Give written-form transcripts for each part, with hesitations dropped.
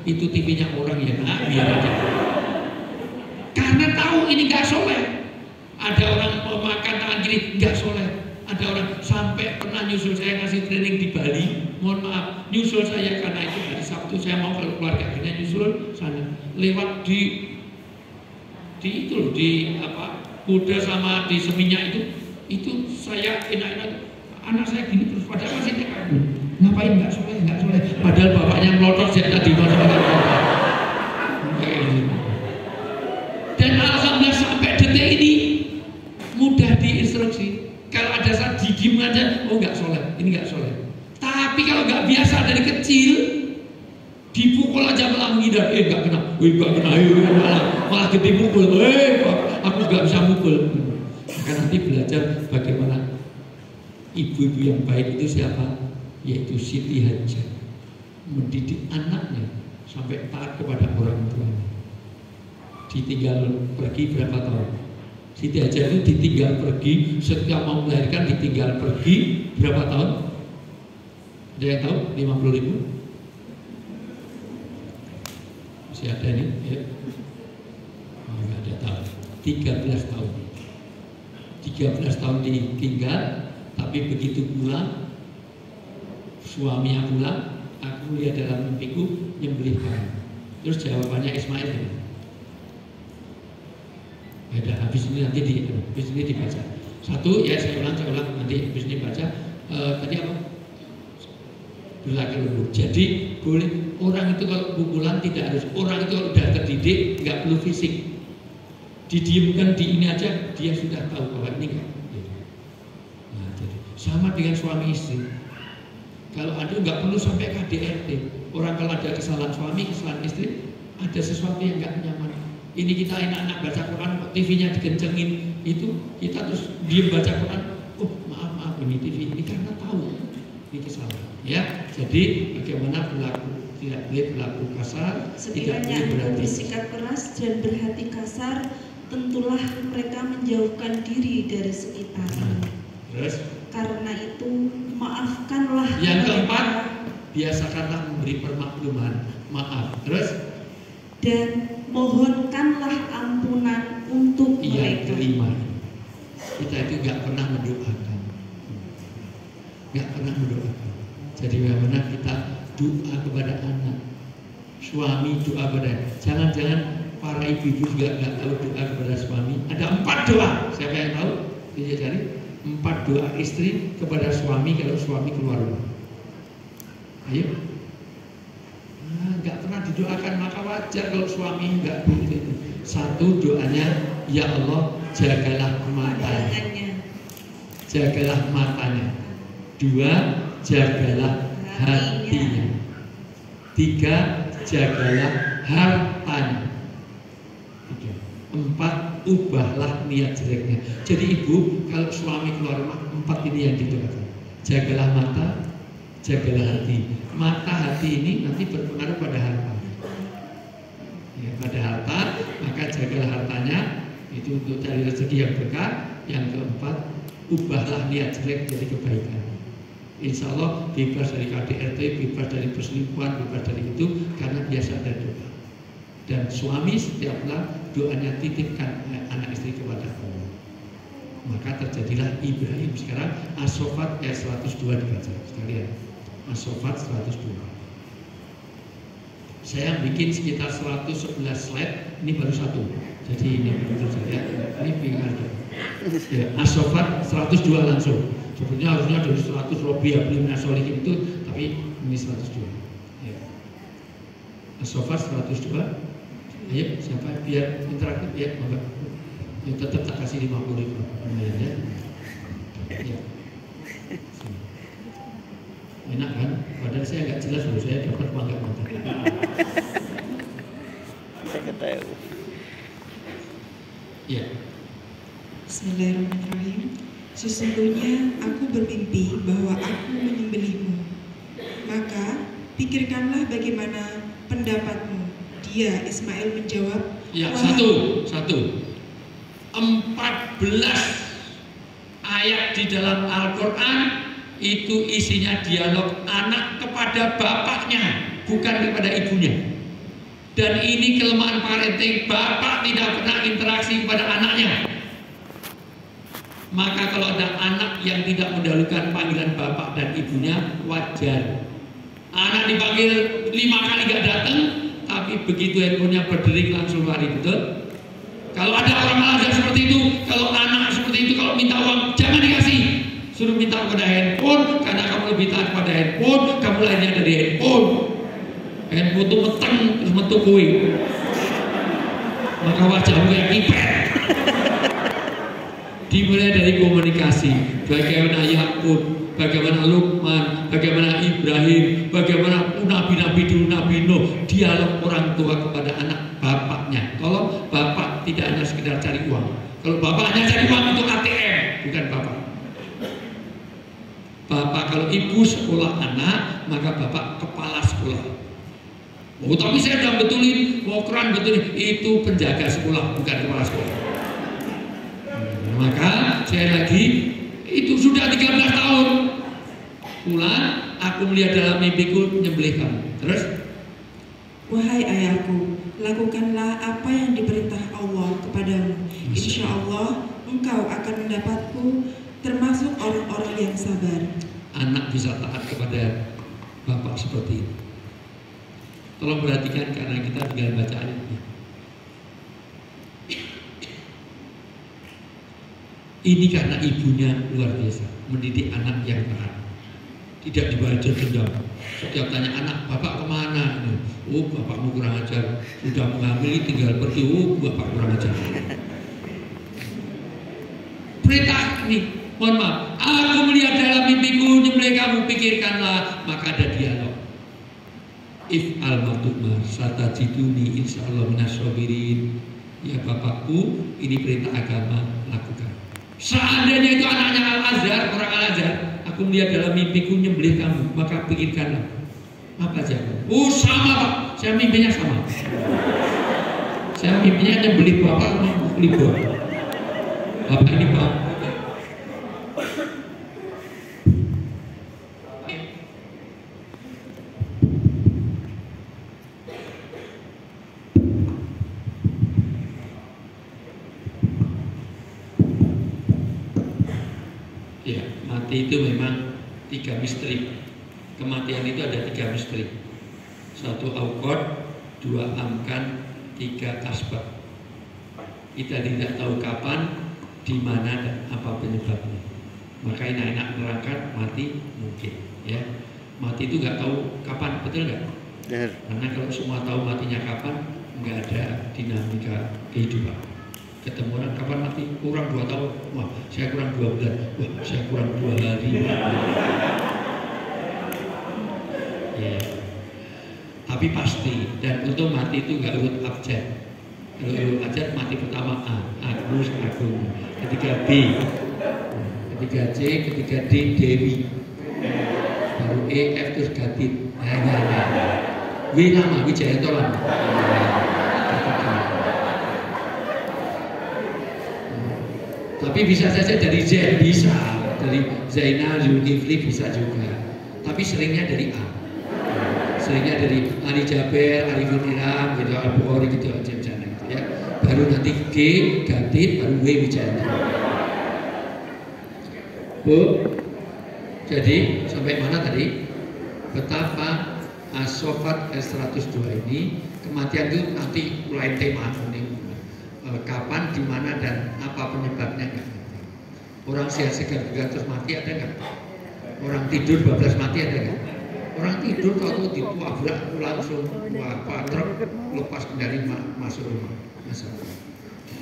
itu TV-nya orang ya nak, biar aja. Karena tahu ini nggak soleh. Ada orang mau makan tangan kiri nggak soleh. Ada orang sampai pernah nyusul saya ngasih training di Bali. Mohon maaf, nyusul saya karena itu hari Sabtu saya mau kalau keluarga kita nyusul sana. Lewat di itu loh, di apa? Kuda sama di Seminyak itu saya enak-enak. Anak saya gini terus padahal masih TK. Ngapain nggak soleh? Padahal bapaknya melotot saya tadi dan alhamdulillah sampai detik ini mudah diinstruksi. Kalau ada saat didiem aja, oh nggak soleh, ini nggak soleh. Tapi kalau nggak biasa dari kecil, dipukul aja malah menghindar. Nggak kena, malah gede pukul. Aku nggak bisa mukul. Maka nanti belajar bagaimana ibu-ibu yang baik itu siapa? Yaitu Siti Hajjah, mendidik anaknya sampai taat kepada orang tuanya. Ditinggal pergi berapa tahun? Siti Hajjah itu ditinggal pergi, setiap mau melahirkan ditinggal pergi berapa tahun? Ada yang tahu? 50.000? Masih ada ini? Ya. Oh, nggak ada tahu. 13 tahun. 13 tahun ditinggal, tapi begitu pulang, suaminya pulang, aku lihat dalam mimpiku nyembelih kamu. Terus jawabannya Ismail ya. Ada habis ini nanti dibaca. Satu ya saya ulang nanti habis ini baca. Tadi apa? Berlaku lembut. Jadi boleh orang itu kalau pukulan tidak harus. Orang itu kalau sudah terdidik nggak perlu fisik. Didiamkan di ini aja dia sudah tahu bahwa ini nggak. Nah, jadi sama dengan suami istri. Kalau ada nggak perlu sampai KDRT. Orang kalau ada kesalahan suami, kesalahan istri, ada sesuatu yang nggak nyaman. Ini kita enak-enak baca Quran, TV-nya dikencengin, itu kita terus diem baca Quran. Oh maaf ini TV ini karena tahu ini kesalahan. Ya, jadi bagaimana berlaku, tidak boleh berlaku kasar, tidak boleh bersikap keras dan berhati kasar, tentulah mereka menjauhkan diri dari sekitarnya. Terus? Karena itu maafkanlah. Yang keempat, biasakanlah memberi permakluman, maaf. Terus? Dan mohonkanlah ampunan untuk yang mereka. kelima, kita itu nggak pernah mendoakan, jadi bagaimana kita doa kepada anak, suami doa kepada, jangan para ibu-ibu juga nggak tahu doa kepada suami. Ada 4 doa, siapa yang tahu? Bisa cari 4 doa istri kepada suami kalau suami keluar rumah. Ayo. Nggak pernah didoakan, maka wajar kalau suami nggak begitu. 1 doanya, ya Allah jagalah matanya. 2 jagalah hatinya. 3 jagalah hartanya. 4 ubahlah niat jeleknya. Jadi ibu kalau suami keluar rumah 4 ini yang didoakan. Jagalah mata, jagalah hati. Mata hati ini nanti berpengaruh pada harta. Ya, pada harta, maka jagalah hartanya itu untuk cari rezeki yang berkah. Yang keempat, ubahlah niat jelek jadi kebaikan. Insya Allah bebas dari KDRT, bebas dari perselingkuhan, bebas dari itu karena biasa ada doa. Dan suami setiap bulan doanya titipkan anak istri kepada Allah. Maka terjadilah Ibrahim. Sekarang As-Sofat ayat 102 dibaca sekalian. As-Sofat 102. Saya bikin sekitar 111 slide, ini baru 1. Jadi ini betul saja. Ini bingung aja. Ya, As-Sofat 102 langsung. Sebetulnya harusnya dari 100 Robi Ablim Nasolihin itu, tapi ini 102. Ya. As-Sofat 102. Ayo siapa biar interaktif ya, enggak. Ya, tetap tak kasih 50.000. Ya. Ya. Enak kan? Padahal saya nggak jelas loh, saya dapat bangga mata. Saya tahu. Ya. Bismillahirrahmanirrahim. Sesungguhnya aku bermimpi bahwa aku menyembelihmu. Maka pikirkanlah bagaimana pendapatmu. Dia Ismail menjawab. Ya, satu. 14 ayat di dalam Al-Quran itu isinya dialog anak kepada bapaknya, bukan kepada ibunya. Dan ini kelemahan parenting, bapak tidak pernah interaksi kepada anaknya. Maka kalau ada anak yang tidak mendahulukan panggilan bapak dan ibunya, wajar. Anak dipanggil 5 kali gak datang, tapi begitu handphonenya berdering langsung lari, betul? Kalau ada orang Al-Azhar seperti itu, kalau anak seperti itu, kalau minta uang jangan dikasih, suruh minta kepada handphone, karena kamu lebih taat pada handphone, kamu lainnya dari handphone. Handphone itu meteng terus metu kue, maka wajahmu yang kipet. Dimulai dari komunikasi, bagaimana Yakub, bagaimana Luqman, bagaimana Ibrahim, bagaimana nabi-nabi dulu, Nabi Nuh, dialog orang tua kepada anak bapaknya. Kalau bapak tidak hanya sekedar cari uang, kalau bapak hanya cari uang itu ATM, bukan bapak. Bapak kalau ibu sekolah anak, maka bapak kepala sekolah. Oh tapi saya sudah betulin, mau Quran betulin, itu penjaga sekolah, bukan kepala sekolah. Maka saya lagi, itu sudah 13 tahun pulang, aku melihat dalam mimpiku menyembelih kamu. Terus, wahai ayahku, lakukanlah apa yang diperintah Allah kepadamu. Insya Allah engkau akan mendapatku termasuk orang-orang yang sabar. Anak bisa taat kepada bapak seperti itu. Tolong perhatikan karena kita tinggal baca ayatnya. Ini karena ibunya luar biasa, mendidik anak yang taat. Tidak dibaca dendam. Setiap tanya anak, bapak kemana? Oh, bapakmu kurang ajar. Sudah menghamili, tinggal pergi. Oh, bapak kurang ajar. Perintah ini, mohon maaf. Aku melihat dalam mimpiku, nyembelih kamu, pikirkanlah. Maka ada dialog. If al-matumar satajiduni insyaallah minasabirin. Ya bapakku, ini perintah agama, lakukan. Seandainya itu anaknya Al-Azhar, orang Al-Azhar, aku melihat dalam mimpiku nyembelih kamu, maka pikirkanlah apa aja. Oh sama pak, saya mimpinya sama. Saya mimpinya nyembelih bapak, libur. Bapak ini pak. Ya, mati itu memang 3 misteri. Kematian itu ada 3 misteri. 1 aukot, 2 amkan, 3 asbab. Kita tidak tahu kapan, di mana dan apa penyebabnya. Maka enak-enak nerangkan mati mungkin. Ya, mati itu nggak tahu kapan, betul nggak? Karena kalau semua tahu matinya kapan, nggak ada dinamika kehidupan. Ketemu orang kapan mati, kurang 2 tahun, wah saya kurang 2 bulan, wah saya kurang 2 hari. Ya. Tapi pasti, dan untuk mati itu nggak urut abjad. Kalau urut abjad mati pertama A, Agus, Agung, ketiga B, ketiga C, ketiga D, Dewi, baru E, F terus Gatit. W lama, Wijayanto lama. Tapi bisa saja dari Z, bisa dari Zainal, Zulkifli bisa juga. Tapi seringnya dari A, seringnya dari Ali Jaber, Arifin Ilham, gitu, Al-Bukhari gitu aja gitu ya. Baru nanti G, Gatit, baru W, Wijayanto. Bu, jadi sampai mana tadi? Betapa As-Sofat S102 ini kematian itu nanti mulai tema nih. Kapan, di mana dan apa penyebabnya nggak? Orang sehat segar terus mati ada nggak? Orang tidur 12 mati ada nggak? Orang tidur kalau ditabrak langsung apa truk lepas kendali masuk rumah.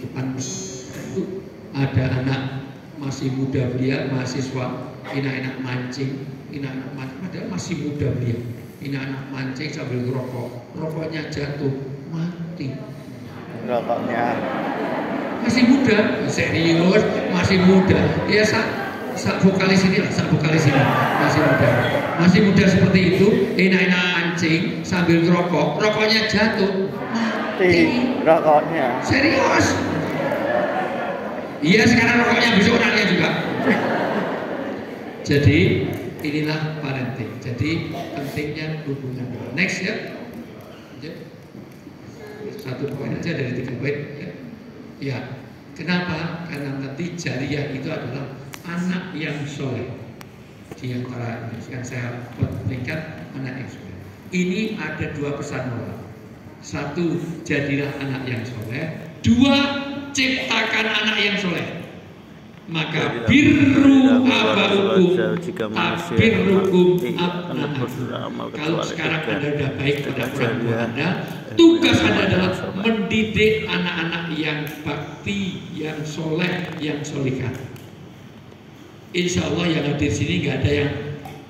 Depan itu ada anak masih muda belia, mahasiswa, enak-enak mancing, padahal masih muda belia, enak-enak mancing sambil ngerokok, rokoknya jatuh, mati. Rokoknya masih muda, serius, masih muda. Ya sak vokalis ini lah, masih muda seperti itu, enak-enak mancing sambil ngerokok, rokoknya jatuh, mati. Rokoknya serius. Iya sekarang rokoknya besok orangnya juga. Jadi inilah parenting. Jadi pentingnya hubungan. Next ya. satu poin aja dari 3 poin. Ya, kenapa? Karena nanti jariah itu adalah anak yang soleh. Di antara yang saya berikan anak yang soleh. Ini ada 2 pesan moral. 1, jadilah anak yang soleh. 2, ciptakan anak yang soleh. Maka birru abaukum tabirrukum abna'akum. Kalau sekarang Anda sudah baik pada orang tua Anda, tugas Anda adalah mendidik anak-anak yang bakti, yang soleh, yang solihah. Insya Allah yang hadir sini nggak ada yang,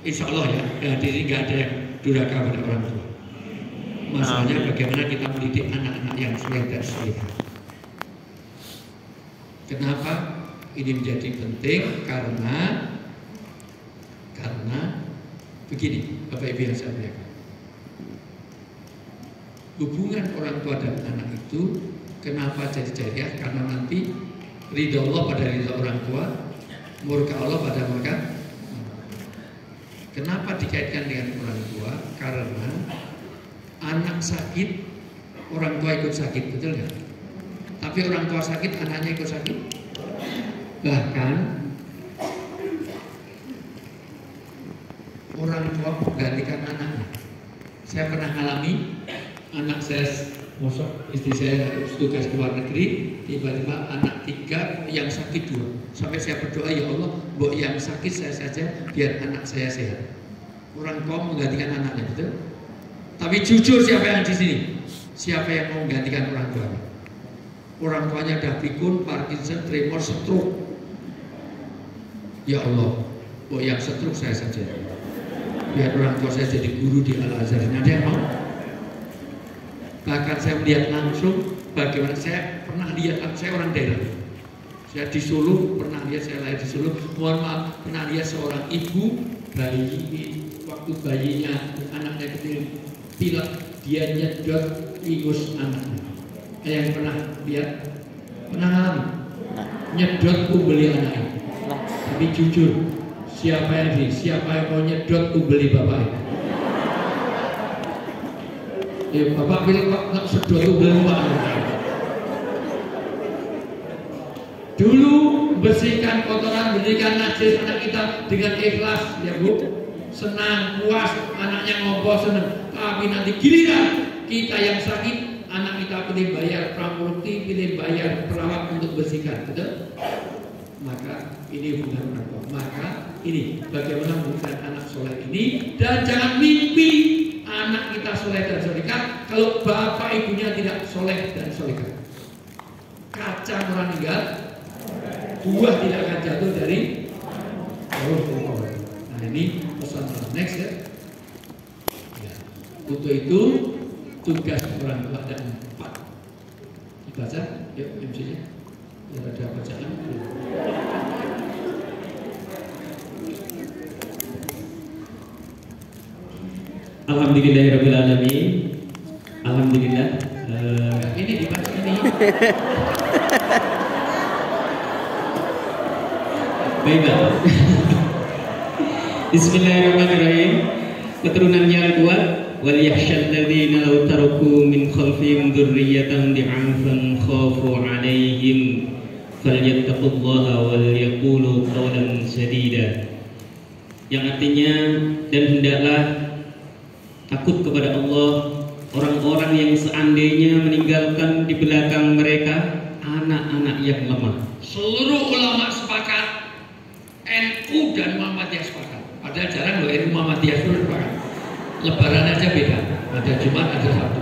insya Allah ya, yang hadir sini nggak ada yang durhaka pada orang tua. Masalahnya bagaimana kita mendidik anak-anak yang soleh dan solihah. Kenapa? Ini menjadi penting karena begini, Bapak Ibu yang saya muliakan. Hubungan orang tua dan anak itu kenapa jadi jariah? Karena nanti ridha Allah pada ridha orang tua, murka Allah pada murka. Kenapa dikaitkan dengan orang tua? Karena anak sakit, orang tua ikut sakit, betul nggak? Tapi orang tua sakit, anaknya ikut sakit. Bahkan orang tua menggantikan anaknya. Saya pernah alami, anak saya mosok, istri saya tugas ke luar negeri, tiba-tiba anak 3 yang sakit 2. Sampai saya berdoa, ya Allah, mbok yang sakit saya saja, biar anak saya sehat. Orang tua menggantikan anaknya, betul? Tapi jujur, siapa yang di sini? Siapa yang mau menggantikan orang tuanya? Orang tuanya ada pikun, Parkinson, tremor, stroke. Ya Allah, mbok yang stroke saya saja, biar orang tua saya jadi guru di Al-Azhar. Ada yang mau? Bahkan saya melihat langsung bagaimana, saya pernah lihat, saya orang daerah, saya di Solo, pernah lihat, saya lahir di Solo, mohon maaf, pernah lihat seorang ibu bayi, waktu bayinya, anaknya kecil pilek, dia nyedot ingus anaknya. Yang pernah lihat? Pernah alami? Nyedot umbeli anaknya. Tapi jujur, siapa yang mau nyedot umbeli bapaknya? Ya bapak pilih kok nggak sedot umbeli bapaknya. Dulu bersihkan kotoran, bersihkan najis anak kita dengan ikhlas, ya Bu. Senang, puas, anaknya ngompol senang. Tapi nanti giliran kita yang sakit, anak kita pilih bayar pramurti, pilih bayar perawat untuk bersihkan, betul? Maka ini hubungan orang tua. Maka ini bagaimana memberikan anak soleh ini, dan jangan mimpi anak kita soleh dan solehah kalau bapak ibunya tidak soleh dan solehah. Kaca orang meninggal, buah tidak akan jatuh dari pohon. Nah ini pesan next ya. Untuk itu tugas orang tua ada 4. Dibaca, yuk MC-nya. Ya, ada bacaan. Alhamdulillahirrahmanirrahim. Alhamdulillah. Ini dibaca ini. Baiklah. Bismillahirrahmanirrahim. Keturunan yang kuat. Wal yakhshal ladzina law taraku min khalfihim dzurriyyatan di'afan khafu 'alaihim falyattaqullaha wal yaqulu qawlan sadida. Yang artinya, dan hendaklah takut kepada Allah orang-orang yang seandainya meninggalkan di belakang mereka anak-anak yang lemah. Seluruh ulama sepakat, NU dan Muhammadiyah sepakat. Padahal jarang loh NU Muhammadiyah sepakat. Lebaran aja beda, ada Jumat, ada Sabtu.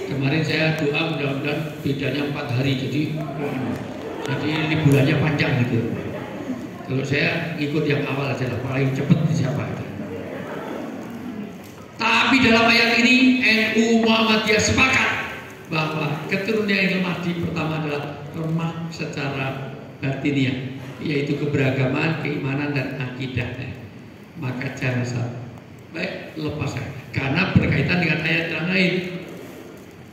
Kemarin saya doa mudah-mudahan bedanya 4 hari, jadi liburannya panjang gitu. Kalau saya ikut yang awal aja lah, paling cepat siapa aja. Tapi dalam ayat ini NU Muhammadiyah sepakat bahwa keturunan yang lemah pertama adalah lemah secara batiniah, yaitu keberagaman, keimanan dan akidahnya. Maka jangan sampai baik lepas saya, karena berkaitan dengan ayat yang lain.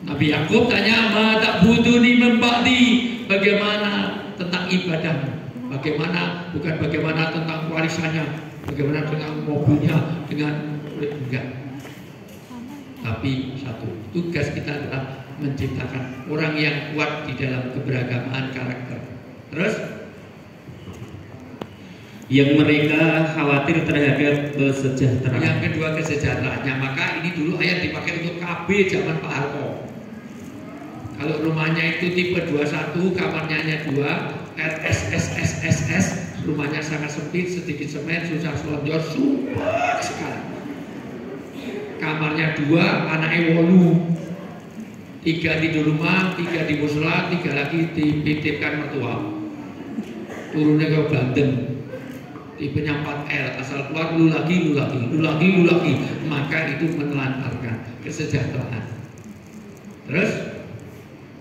Nabi Yakub tanya, "Ma ta'buduni min ba'di?" Bagaimana tentang ibadahmu? Bagaimana, bukan bagaimana tentang warisannya, bagaimana dengan mobilnya, dengan enggak. Tapi satu, tugas kita adalah menciptakan orang yang kuat di dalam keberagaman karakter. Terus yang mereka khawatir terhadap kesejahteraan. yang kedua kesejahteraannya. Maka ini dulu ayat dipakai untuk KB zaman Pak Harto. Kalau rumahnya itu tipe 21, kamarnya hanya 2, RSSSSS, rumahnya sangat sempit, sedikit semen, susah selonjor, super sekali. Kamarnya 2, anaknya 8, 3 tidur rumah, 3 di musyola, 3 lagi dititipkan mertua. Turunnya ke Banten. Tipenya 4L, asal keluar lu lagi, maka itu menelantarkan kesejahteraan. Terus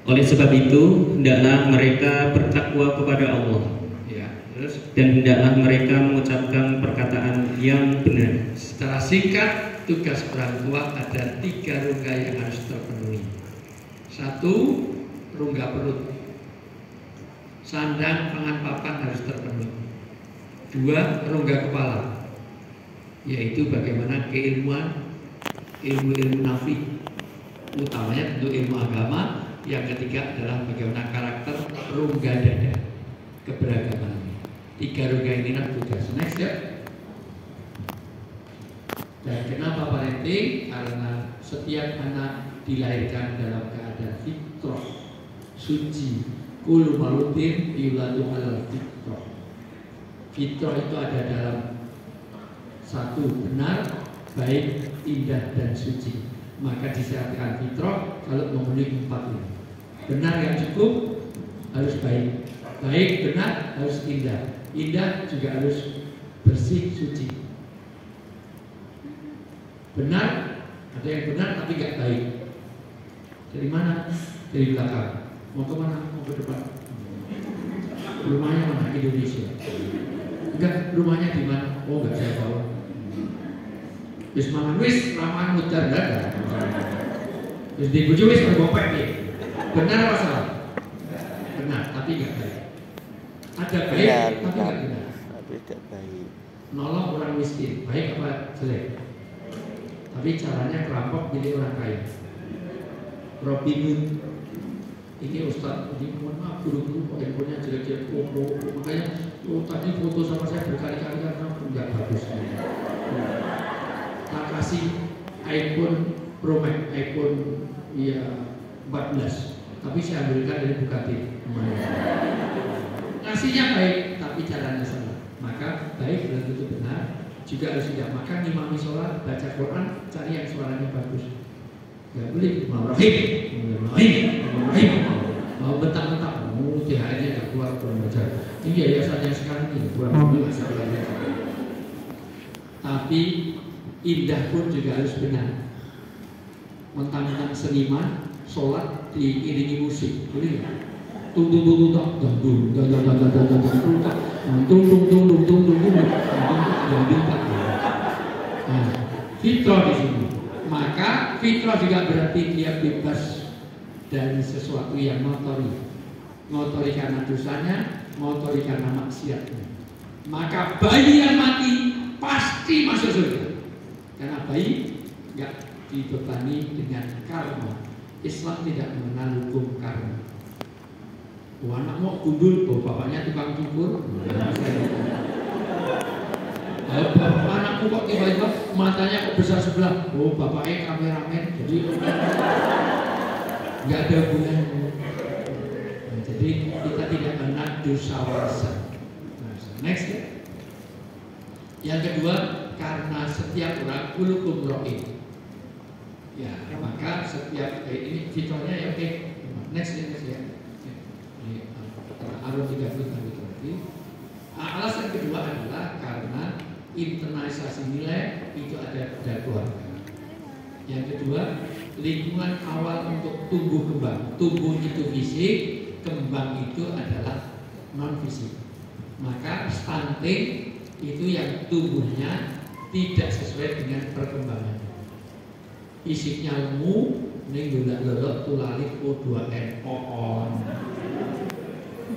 Oleh sebab itu, hendaklah mereka bertakwa kepada Allah, ya, terus dan hendaklah mereka mengucapkan perkataan yang benar. secara singkat, tugas orang tua ada 3 rongga yang harus terpenuhi. 1, rongga perut. Sandang, pangan, papan harus terpenuhi. 2, rongga kepala, yaitu bagaimana keilmuan, ilmu nafi, utamanya tentu ilmu agama. Yang ketiga adalah bagaimana karakter, rongga dada, keberagaman. 3 rongga inilah tugas. Next ya. Dan kenapa parenting? Karena setiap anak dilahirkan dalam keadaan fitrah, suci. Kullu maulutin yuladu alal fitrah. Fitrah itu ada dalam 1, benar, baik, indah, dan suci. Maka disyaratkan fitrah kalau memenuhi 4 ini. Benar yang cukup harus baik, baik benar harus indah, indah juga harus bersih suci. Benar, ada yang benar tapi nggak baik. Dari mana? Dari belakang. Mau ke mana? Mau ke depan? Rumahnya mana? Indonesia. Enggak, rumahnya di mana? Oh nggak saya tahu. Wis mangan wis ramaan mutar enggak. Wis dibujuk wis bergopek nih. Benar apa salah? Benar, tapi enggak baik. Ada baik, tapi enggak benar. Tapi tidak baik. Nolong orang miskin, baik apa jelek? Tapi caranya kerampok milik orang kaya. Robin Hood. Ini Ustaz, ini mohon maaf guru-guru kok handphonenya jelek-jelek. Makanya tadi foto sama saya berkali-kali karena enggak bagus. Tak kasih iPhone Pro Max, iPhone ya 14, tapi saya ambilkan dari Bugatti. Ngasihnya baik, tapi caranya salah. Maka baik belum tentu benar, juga harus tidak makan, ngimami sholat, baca Quran, cari yang suaranya bagus. Gak boleh mau mau bentak-bentak, mau THR-nya gak keluar kurang baca. Ini yayasan yang sekarang ini kurang masalahnya. Tapi indah pun juga harus benar. Mentang-mentang seniman, sholat diiringi musik, boleh nggak? Fitrah di sini. Maka fitrah juga berarti dia bebas dari sesuatu yang ngotori karena dosanya, ngotori karena maksiatnya. Maka bayi yang mati pasti masuk surga. Karena bayi nggak dibebani dengan karma. Islam tidak mengenal hukum karma. Anak mau gundul, bapaknya tukang cukur. Anakku kok tiba-tiba matanya kok besar sebelah. Oh, bapaknya kameramen. Jadi nggak ada hubungannya. Jadi kita tidak mengenal dosa warisan. Next ya. Yang kedua, karena setiap orang kulukum ro'in. Ya, maka setiap ini fitrahnya ya oke. Next ya. Arus 30 lagi. Alasan kedua adalah karena internalisasi nilai itu ada pada keluarga. Yang kedua, lingkungan awal untuk tumbuh kembang. Tumbuh itu fisik, kembang itu adalah non fisik. Maka stunting itu yang tumbuhnya tidak sesuai dengan perkembangan. Fisiknya lemu, ning lolok tulali O2N on.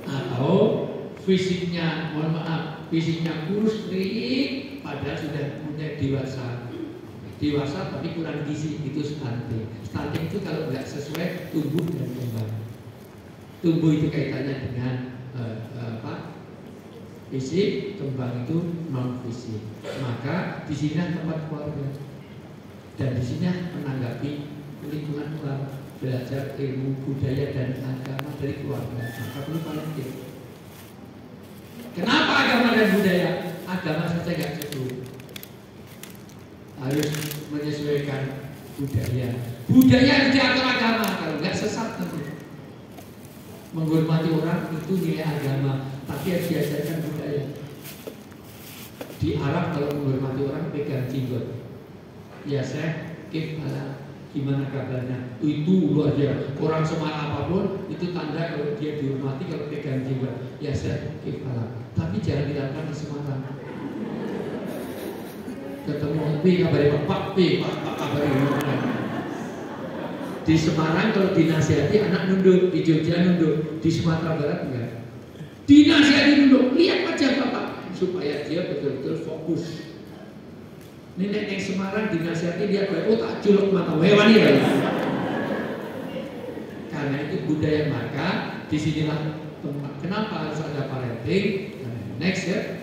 Atau fisiknya, mohon maaf, fisiknya kurus kering padahal sudah mulai dewasa. dewasa tapi kurang gizi, itu stunting. Stunting itu kalau nggak sesuai tumbuh dan kembang. Tumbuh itu kaitannya dengan fisik, kembang itu non fisik. Maka di sini tempat keluarga dan di sini menanggapi lingkungan luar, belajar ilmu budaya dan agama dari keluarga. Maka perlu parenting. Kenapa agama dan budaya? Agama saja nggak cukup, harus menyesuaikan budaya. Budaya harus diatur agama, kalau nggak sesat nanti. Menghormati orang itu nilai agama, tapi harus diajarkan budaya. Di Arab kalau menghormati orang pegang jenggot. Ya saya gimana kabarnya? Itu luar biasa. Orang Semarang apapun itu tanda kalau dia dihormati kalau pegang jenggot. Ya saya tapi jangan dilakukan di Semarang. Ketemu P kabarnya Pak kabarnya. Di Semarang kalau dinasihati anak nunduk, di Jogja nunduk, di Sumatera Barat enggak. Dinasihati nunduk, lihat wajah Bapak supaya dia betul-betul fokus. Nenek yang Semarang dinasihati dia oh tak culuk mata hewan ya. Karena itu budaya, maka disinilah kenapa harus ada parenting. Next ya.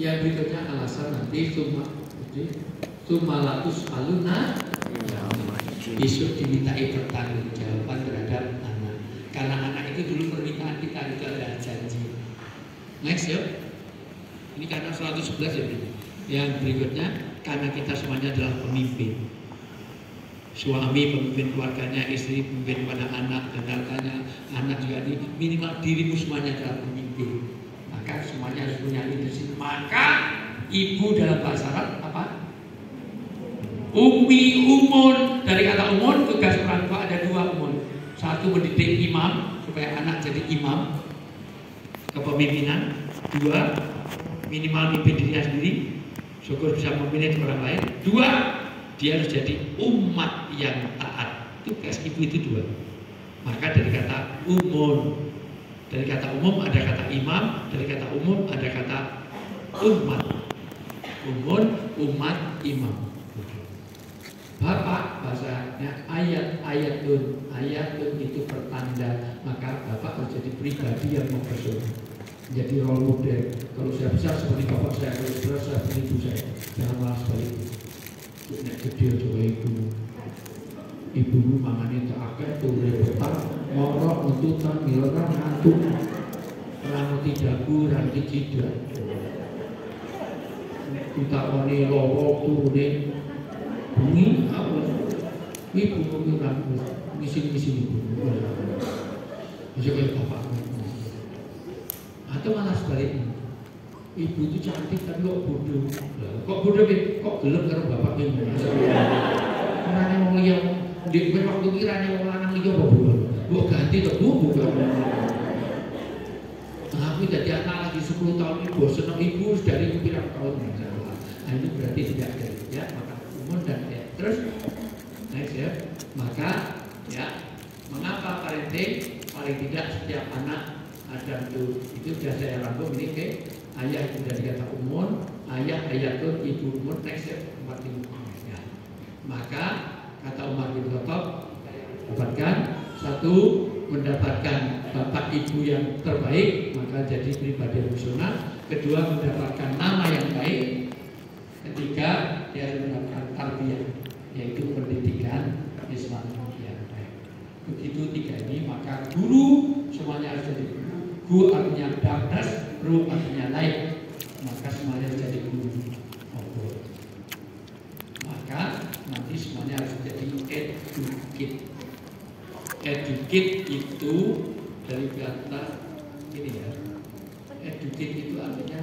Yang berikutnya alasan nanti Sumalatus aluna besok dimintai pertanggungjawaban terhadap anak. Karena anak itu dulu permintaan kita itu adalah janji. Next ya. Ini karena 111 ya. Yang berikutnya karena kita semuanya adalah pemimpin. Suami pemimpin keluarganya, istri pemimpin pada anak, dan hartanya anak juga minimal dirimu semuanya adalah pemimpin. Maka semuanya harus punya leadership. Maka ibu dalam bahasa Arab apa? Umun. Dari kata umun, tugas orang tua ada dua umun. Satu mendidik imam supaya anak jadi imam kepemimpinan. Dua, minimal mimpin dirinya sendiri, syukur bisa memimpin orang lain. Dua, dia harus jadi umat yang taat. Tugas ibu itu dua. Maka dari kata umun, dari kata umum ada kata imam, dari kata umum ada kata umat. Umun, umat, imam. Bapak bahasanya ayatun itu pertanda. Maka bapak harus jadi pribadi yang mempesona, jadi role model. Kalau saya besar seperti bapak saya, kalau besar saya seperti ibu saya. Jangan malah sebaliknya. Nek gede coba ibumu mangane tak akeh tuh repotan, ngorok untutan milorang ngantuk. Rambut tidakku ranti cidak. Kita wani loro turune bunyi apa? Ibu mungkin rambut misi ibu. Bisa kayak bapak. Atau malah sebaliknya. Ibu itu cantik tapi kok bodoh. Kok bodoh kok gelem karo bapak ini. Orangnya mau liya di waktu kiranya mau lanang liya kok bodoh. Mbok ganti to Bu. Aku jadi anak lagi 10 tahun ini bosan ibu dari pirang tahun. Nah itu berarti tidak ada ya, maka umur dan ya. Terus next ya. Maka ya, mengapa parenting? Paling tidak setiap anak ada itu sudah saya rangkum ini ke ayah itu dari kata umur, ayah ayatul ibu umur, next ya, Umar bin ya. Maka kata Umar bin Khattab dapatkan satu, mendapatkan bapak ibu yang terbaik, maka jadi pribadi rasional. Kedua, mendapatkan nama yang baik. Ketiga, dia mendapatkan tarbiyah, yaitu pendidikan Islam yang baik. Begitu tiga ini, maka guru semuanya harus jadi guru. Gu artinya dardas, ru artinya naik, maka semuanya harus jadi guru. Maka nanti semuanya harus jadi educate. Educate itu dari kata ini ya. Educate itu artinya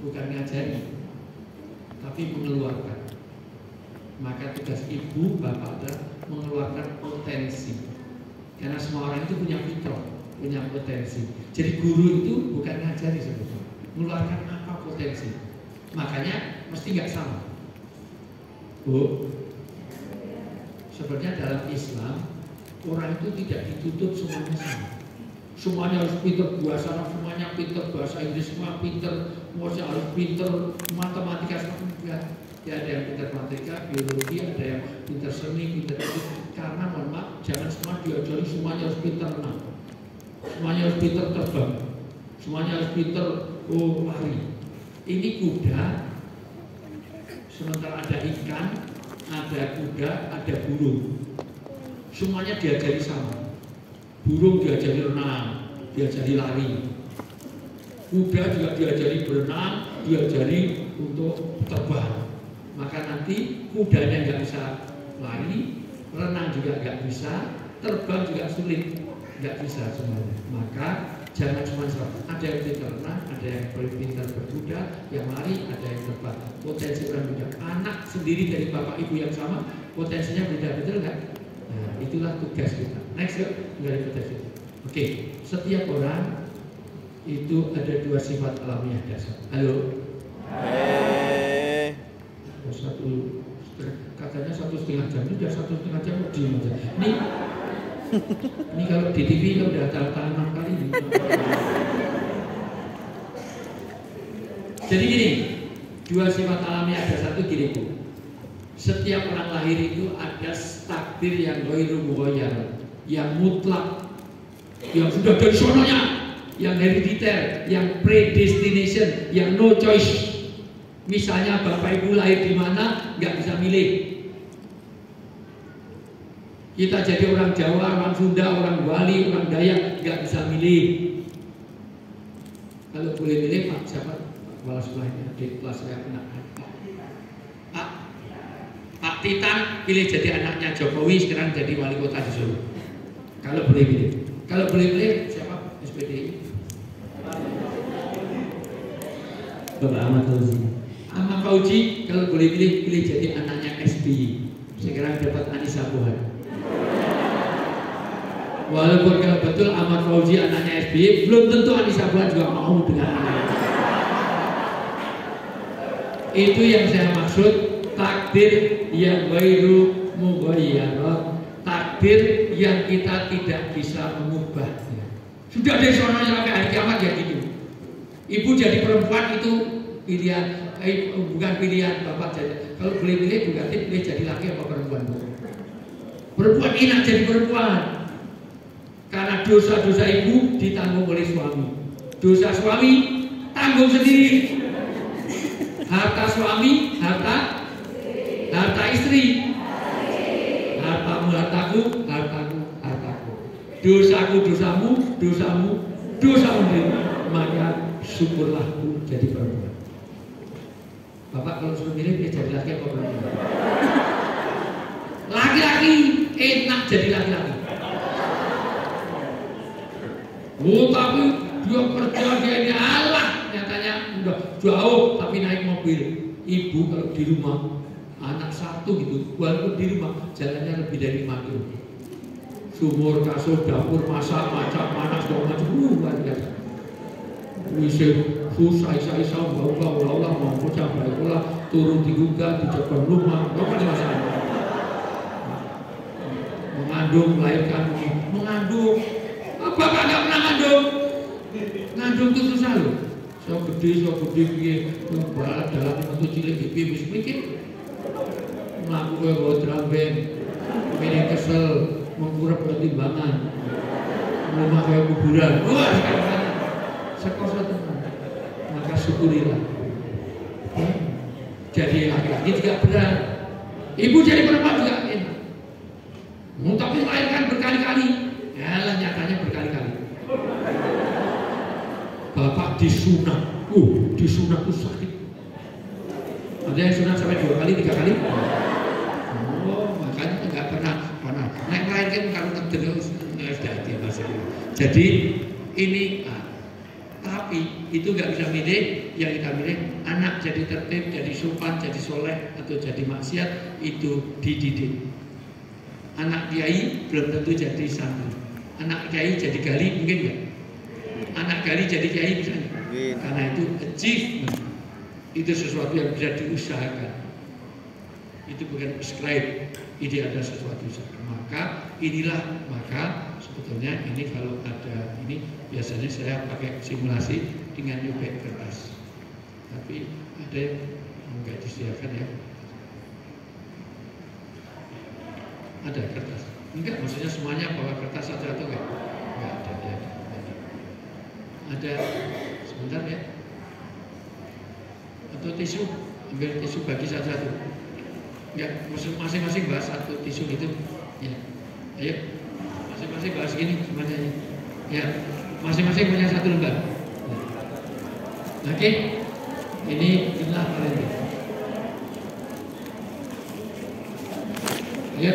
bukan ngajari, tapi mengeluarkan. Maka tugas ibu, bapak adalah mengeluarkan potensi. Karena semua orang itu punya fitrah, punya potensi. Jadi guru itu bukan ngajari sebetulnya, mengeluarkan apa potensi. Makanya mesti nggak sama. Bu, sebenarnya dalam Islam orang itu tidak dituntut semuanya sama. Semuanya harus pinter bahasa Arab, semuanya pinter bahasa Inggris, semua pinter harus pinter matematika enggak. Ya ada yang pinter matematika, biologi, ada yang pinter seni, pinter itu. Karena mohon maaf, jangan semua diajari semuanya harus pinter renang, semuanya harus pinter terbang, semuanya harus pinter lari. Ini kuda, sementara ada ikan, ada kuda, ada burung. Semuanya diajari sama. Burung diajari renang, diajari lari. Kuda juga diajari berenang, diajari untuk terbang. Maka nanti kudanya nggak bisa lari, renang juga nggak bisa, terbang juga sulit, nggak bisa semuanya. Maka jangan cuma ada yang pintar renang, ada yang pintar berkuda, yang lari, ada yang terbang. Potensi orang beda. Anak sendiri dari bapak ibu yang sama, potensinya beda, betul nggak? Nah, itulah tugas kita. Next yuk, dari potensi. Oke, setiap orang itu ada dua sifat alamiah dasar. Halo. Katanya 1,5 jam, sudah 1,5 jam diem aja. Ini kalau di TV kan udah tahan 6 kali ini. Jadi gini, dua sifat alamiah dasar itu gini Bu. Setiap orang lahir itu ada takdir yang ghairu mughayyar, yang mutlak, yang sudah dari sononya, yang herediter, yang predestination, yang no choice. Misalnya bapak ibu lahir di mana nggak bisa milih. Kita jadi orang Jawa, orang Sunda, orang Bali, orang Dayak nggak bisa milih. Kalau boleh milih Pak siapa? Kepala sekolahnya di kelas saya kena. Pak Titan pilih jadi anaknya Jokowi, sekarang jadi wali kota di Solo. Kalau boleh milih. Kalau boleh milih siapa? SPDI. Bapak Ahmad Fauzi. Ahmad Fauzi kalau boleh pilih jadi anaknya SBY. Sekarang dapat Anissa Pohan. Walaupun kalau betul Ahmad Fauzi anaknya SBY, belum tentu Anissa Pohan juga mau dengan anaknya. Itu yang saya maksud takdir yang ghairu mughayyar, takdir yang kita tidak bisa mengubahnya. Sudah dari sana sampai hari kiamat ya gitu. Ibu jadi perempuan itu pilihan, bukan pilihan bapak jadi. Kalau boleh pilih juga pilih jadi laki apa perempuan. Perempuan enak jadi perempuan. Karena dosa-dosa ibu ditanggung oleh suami. Dosa suami tanggung sendiri. Harta suami, harta istri. Hartamu hartaku, hartaku hartaku. Dosaku dosamu, dosamu dosamu sendiri. Maka syukurlah aku jadi perempuan. Bapak kalau suruh milih dia jadi laki apa perempuan? Laki-laki enak jadi laki-laki. Tapi dia kerja dia ini Allah nyatanya udah jauh tapi naik mobil. Ibu kalau di rumah anak satu gitu, walaupun di rumah jalannya lebih dari 5 kilo. Sumur, kasur, dapur, masak, panas, segala macam luar biasa. Bisa susah, bau, laulah, mau bocah, baiklah, turun digugah, dicoba rumah, apa nih masalah? Mengandung, melahirkan, mengandung. Bapak nggak pernah ngandung itu susah loh. So gede, berat dalam itu cilik, bisa mikir. Melaku gue bawa drum band, ini kesel, mengkurap pertimbangan, rumah kayak kuburan. Wah, sekolah teman. Maka syukurilah. Jadi laki-laki juga berat. Ibu jadi perempuan juga enak. Tapi melahirkan berkali-kali. Yalah nyatanya berkali-kali. Bapak disunat. Disunat itu sakit. Ada yang sunat sampai 2 kali, 3 kali. Makanya nggak pernah. Naik melahirkan kalau terdengar jadi ini. Tapi itu nggak bisa milih. Yang kita milih anak jadi tertib, jadi sopan, jadi soleh atau jadi maksiat itu dididik. Anak kiai belum tentu jadi santri. Anak kiai jadi gali mungkin nggak? Anak gali jadi kiai bisa nggak? Karena itu achievement. Itu sesuatu yang bisa diusahakan. Itu bukan prescribe. Ini ada sesuatu usaha. Maka sebetulnya ini kalau ada ini biasanya saya pakai simulasi dengan nyobek kertas. tapi ada yang enggak disediakan ya. Ada kertas? Enggak, maksudnya semuanya bawa kertas saja atau enggak? Enggak ada ya. Ada, sebentar ya. Atau tisu, ambil tisu bagi saja tuh. Enggak, masing-masing bahas satu tisu itu. Ya, ayo, masing-masing bahas gini semuanya. Ya, masing-masing punya satu lembar. Oke, inilah kalian. Ya.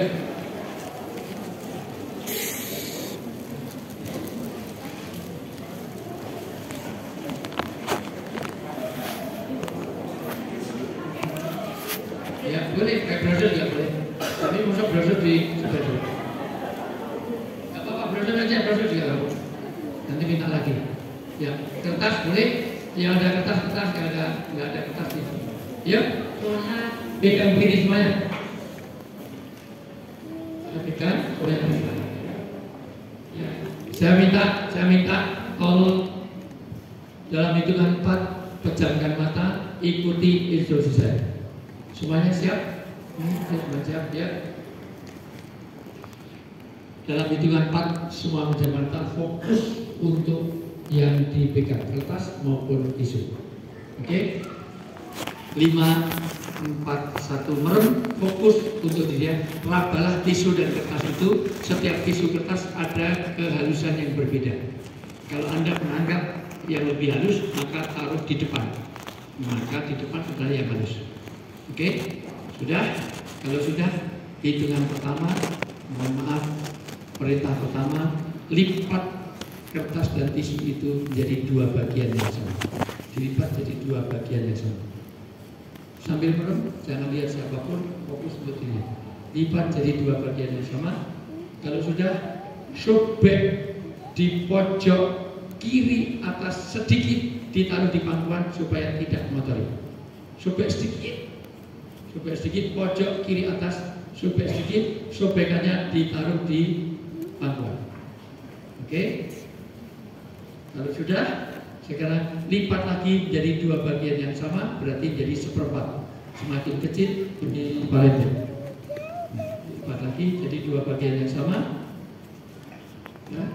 Ya boleh, kayak browser juga boleh. Tapi masuk browser di sebelah dulu. Gak apa-apa, browser aja, browser juga gak apa. Nanti minta lagi. Ya, kertas boleh. Yang ada kertas, nggak ada kertas itu. Ya, pegang begini semuanya. Pegang, boleh. Ya. Saya minta tolong dalam hitungan 4 pejamkan mata, ikuti instruksi saya. Semuanya siap? Siap ya. Dalam hitungan 4 semua pejamkan mata, fokus untuk yang dipegang kertas maupun tisu. Oke? 5, 4, 1 merem, fokus untuk dia. Rabalah tisu dan kertas itu. Setiap tisu kertas ada kehalusan yang berbeda. Kalau Anda menganggap yang lebih halus, maka taruh di depan. Maka di depan adalah yang halus. Oke? Sudah? Kalau sudah, hitungan pertama, mohon maaf, perintah pertama, lipat kertas dan tisu itu menjadi 2 bagian yang sama. Dilipat jadi 2 bagian yang sama. Sambil merem, jangan lihat siapapun, fokus untuk ini. Lipat jadi 2 bagian yang sama. Kalau sudah, sobek di pojok kiri atas sedikit, ditaruh di pangkuan supaya tidak mengotori. Sobek sedikit, pojok kiri atas, sobek sedikit, sobekannya ditaruh di pangkuan. Oke? Kalau sudah, sekarang lipat lagi jadi 2 bagian yang sama, berarti jadi 1/4. Semakin kecil, ini paling. Lipat lagi jadi 2 bagian yang sama. Ya.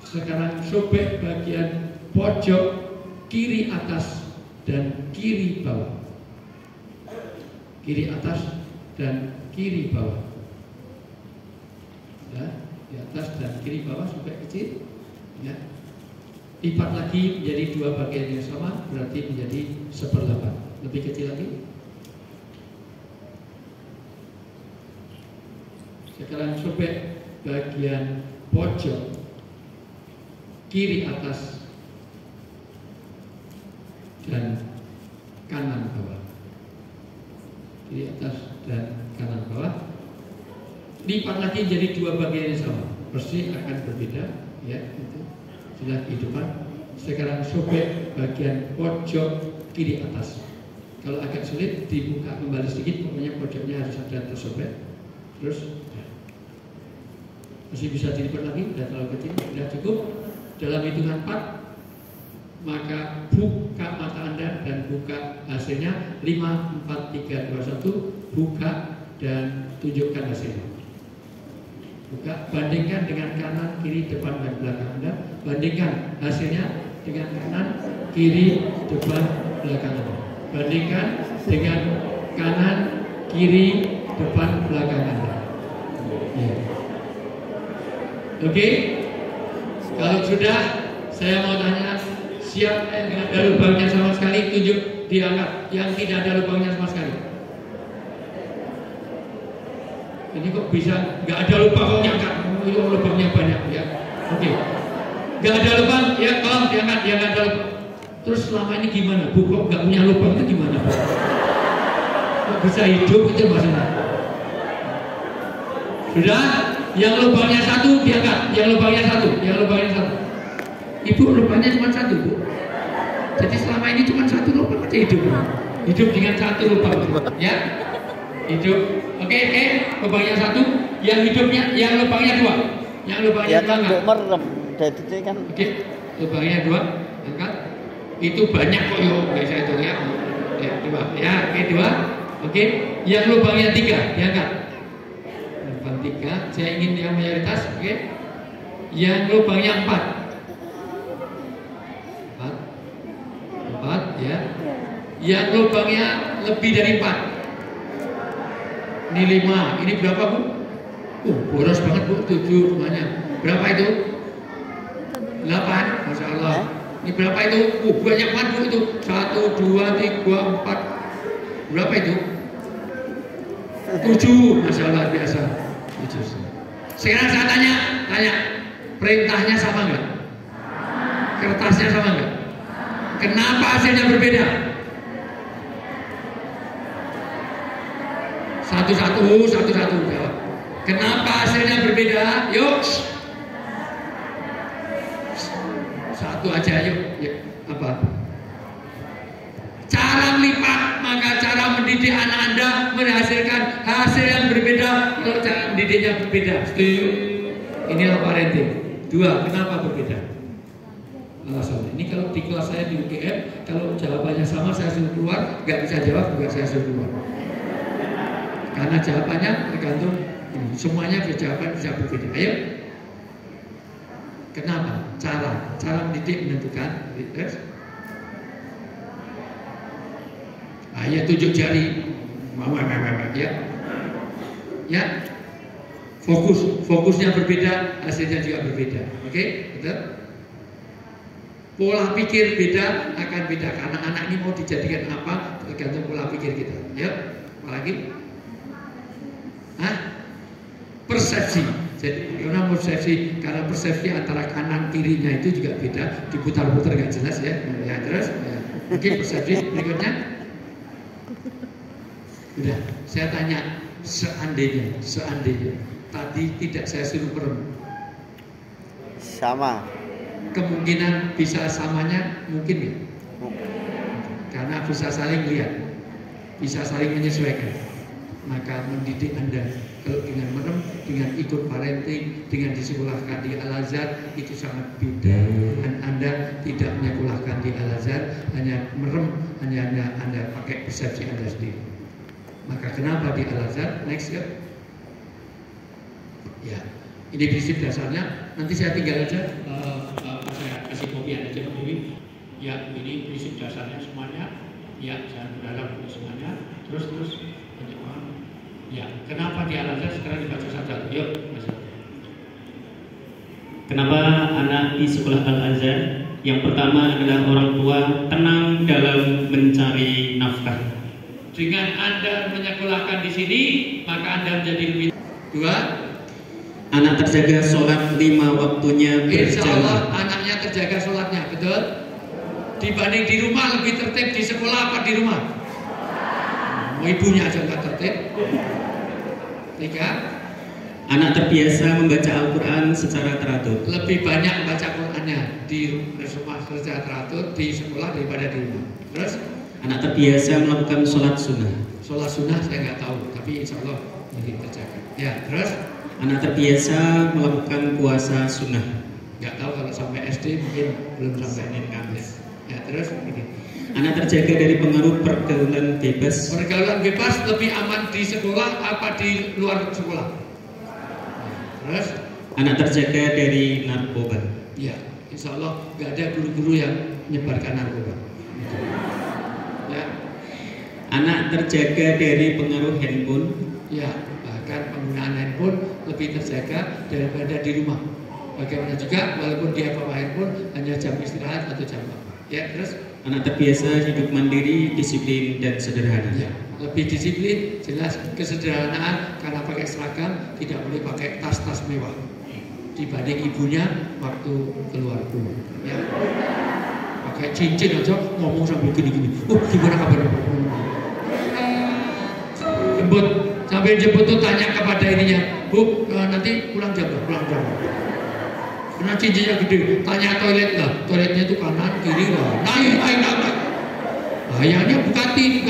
Sekarang sobek bagian pojok kiri atas dan kiri bawah. Kiri atas dan kiri bawah. Ya, di atas dan kiri bawah sobek kecil. Ya. Lipat lagi menjadi 2 bagian yang sama, berarti menjadi 1/8. Lebih kecil lagi. Sekarang sobek bagian pojok kiri atas dan kanan bawah. Kiri atas dan kanan bawah. Lipat lagi jadi 2 bagian yang sama. Pasti akan berbeda, ya. Itu. Sudah di depan. Sekarang sobek bagian pojok kiri atas. Kalau agak sulit dibuka kembali sedikit, pokoknya pojoknya harus ada tersobek. Terus masih bisa dilipat lagi, tidak terlalu kecil, sudah cukup. Dalam hitungan 4, maka buka mata Anda dan buka hasilnya. 5, 4, 3, 2, 1. Buka dan tunjukkan hasilnya. Buka, bandingkan dengan kanan, kiri, depan, dan belakang Anda. Bandingkan hasilnya dengan kanan, kiri, depan, belakang Anda. Bandingkan dengan kanan, kiri, depan, belakang Anda. Ya. Oke? Kalau sudah, saya mau tanya, siapa yang tidak ada lubangnya sama sekali, tunjuk diangkat. Yang tidak ada lubangnya sama sekali. Ini kok bisa nggak ada lubang kok nyangkat? Lubangnya banyak ya. Oke. Nggak ada lubang, ya tolong diangkat, yang nggak ada lubang. Terus selama ini gimana? Bu kok nggak punya lubang itu gimana? Bu? Kok bisa hidup itu maksudnya? Sudah? Yang lubangnya 1 diangkat, yang lubangnya 1. Ibu lubangnya cuma 1, Bu. Jadi selama ini cuma 1 lubang aja hidup. Hidup dengan 1 lubang, ya. Hidup. Oke, lubangnya 1, yang hidupnya, yang lubangnya 2. Yang lubangnya ya kan 2 merem. Jadi kan oke, lubangnya 2, angkat. Itu banyak kok yo, nggak saya hitung ya. Ya, dua. Ya, oke, dua. Oke, yang lubangnya 3 diangkat. Lubang 3, saya ingin yang mayoritas, oke. Yang lubangnya 4, ya. Yang lubangnya lebih dari 4. Ini 5, ini berapa Bu? Boros banget Bu, 7 rumahnya. Berapa itu? 8, Masya Allah. Ini berapa itu? Banyak banget Bu itu. 1, 2, 3, 4. Berapa itu? 7, Masya Allah biasa. 7. Sekarang saya tanya, perintahnya sama nggak? Kertasnya sama nggak? Kenapa hasilnya berbeda? Satu-satu jawab. Kenapa hasilnya berbeda? Yuk. Satu aja yuk. Ya, apa? Cara melipat, maka cara mendidik anak Anda menghasilkan hasil yang berbeda kalau cara mendidiknya berbeda. Setuju? Inilah parenting. 2, kenapa berbeda? Alasannya. Ini kalau di kelas saya di UGM, kalau jawabannya sama saya suruh keluar, nggak bisa jawab juga saya suruh keluar. Karena jawabannya tergantung ini. Semuanya jawaban bisa berbeda. Ayo. Kenapa? Cara mendidik menentukan. Ayo tunjuk jari. Ya. Ya. Fokusnya berbeda, hasilnya juga berbeda. Oke, betul? Pola pikir beda akan beda. Karena anak ini mau dijadikan apa tergantung pola pikir kita. Yuk, apalagi? Persepsi. Jadi karena persepsi antara kanan kirinya itu juga beda, diputar-putar nggak jelas ya. Ya terus, ya. Mungkin persepsi berikutnya. Udah, saya tanya seandainya tadi tidak saya suruh merem. Sama. Kemungkinan bisa samanya mungkin ya, karena bisa saling lihat, bisa saling menyesuaikan. Maka mendidik Anda kalau dengan merem, dengan ikut parenting, dengan disekolahkan di Al-Azhar itu sangat beda. Dan Anda tidak menyekolahkan di Al-Azhar, hanya merem, hanya Anda pakai persepsi Anda sendiri. Maka kenapa di Al-Azhar? Next ya. Ya, ini prinsip dasarnya. Nanti saya tinggal aja. Saya kasih kopi aja sendiri. Ya, ini prinsip dasarnya semuanya. Ya, saya berharap semuanya. Terus banyak orang. Ya, kenapa di Al-Azhar sekarang dibaca saja? Yuk, Mas. Kenapa anak di sekolah Al-Azhar? Yang pertama adalah orang tua tenang dalam mencari nafkah. Dengan Anda menyekolahkan di sini, maka Anda menjadi lebih. 2, anak terjaga sholat 5 waktunya insya Allah berjalan. anaknya terjaga sholatnya, betul? Dibanding di rumah lebih tertib di sekolah apa di rumah? Ibunya aja nggak tertib. 3, anak terbiasa membaca Al-Quran secara teratur. lebih banyak baca Qurannya di rumah secara teratur di sekolah daripada di rumah. Terus Anak terbiasa melakukan sholat sunnah. sholat sunnah saya nggak tahu, tapi insya Allah ini terjaga. Ya, terus Anak terbiasa melakukan puasa sunnah. nggak tahu kalau sampai SD mungkin belum sampai Senin Kamis. Ya, terus ini. Anak terjaga dari pengaruh pergaulan bebas. Pergaulan bebas lebih aman di sekolah apa di luar sekolah? Terus Anak terjaga dari narkoba. ya, insya Allah nggak ada guru-guru yang menyebarkan narkoba. Ya, Anak terjaga dari pengaruh handphone. ya, bahkan penggunaan handphone lebih terjaga daripada di rumah. Bagaimana juga walaupun dia bawa handphone hanya jam istirahat atau jam apa. Ya, terus Anak terbiasa hidup mandiri, disiplin, dan sederhana. ya, lebih disiplin, jelas kesederhanaan karena pakai seragam, tidak boleh pakai tas-tas mewah dibanding ibunya waktu keluar rumah. Ya, pakai cincin aja ngomong sambil gini-gini. Gimana kabar? Jemput, sambil jemput tuh tanya kepada ininya, Bu, nanti pulang jam berapa? Pulang jam berapa? Karena cincinnya gede, tanya toilet lah, toiletnya itu kanan kiri lah, naik. Ayahnya Bugatti.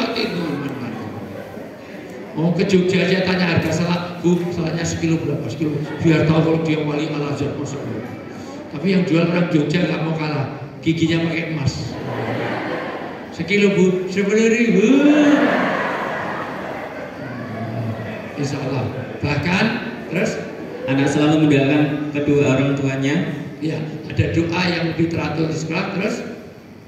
Mau ke Jogja aja tanya harga salak, Bu, salaknya sekilo berapa? Sekilo, biar tahu kalau dia wali Al-Azhar. Tapi yang jual orang Jogja nggak mau kalah, giginya pakai emas. Sekilo Bu, 10.000. Insya Allah. Bahkan terus Anak selalu mendoakan kedua orang tuanya ya ada doa yang lebih teratur di sekolah terus.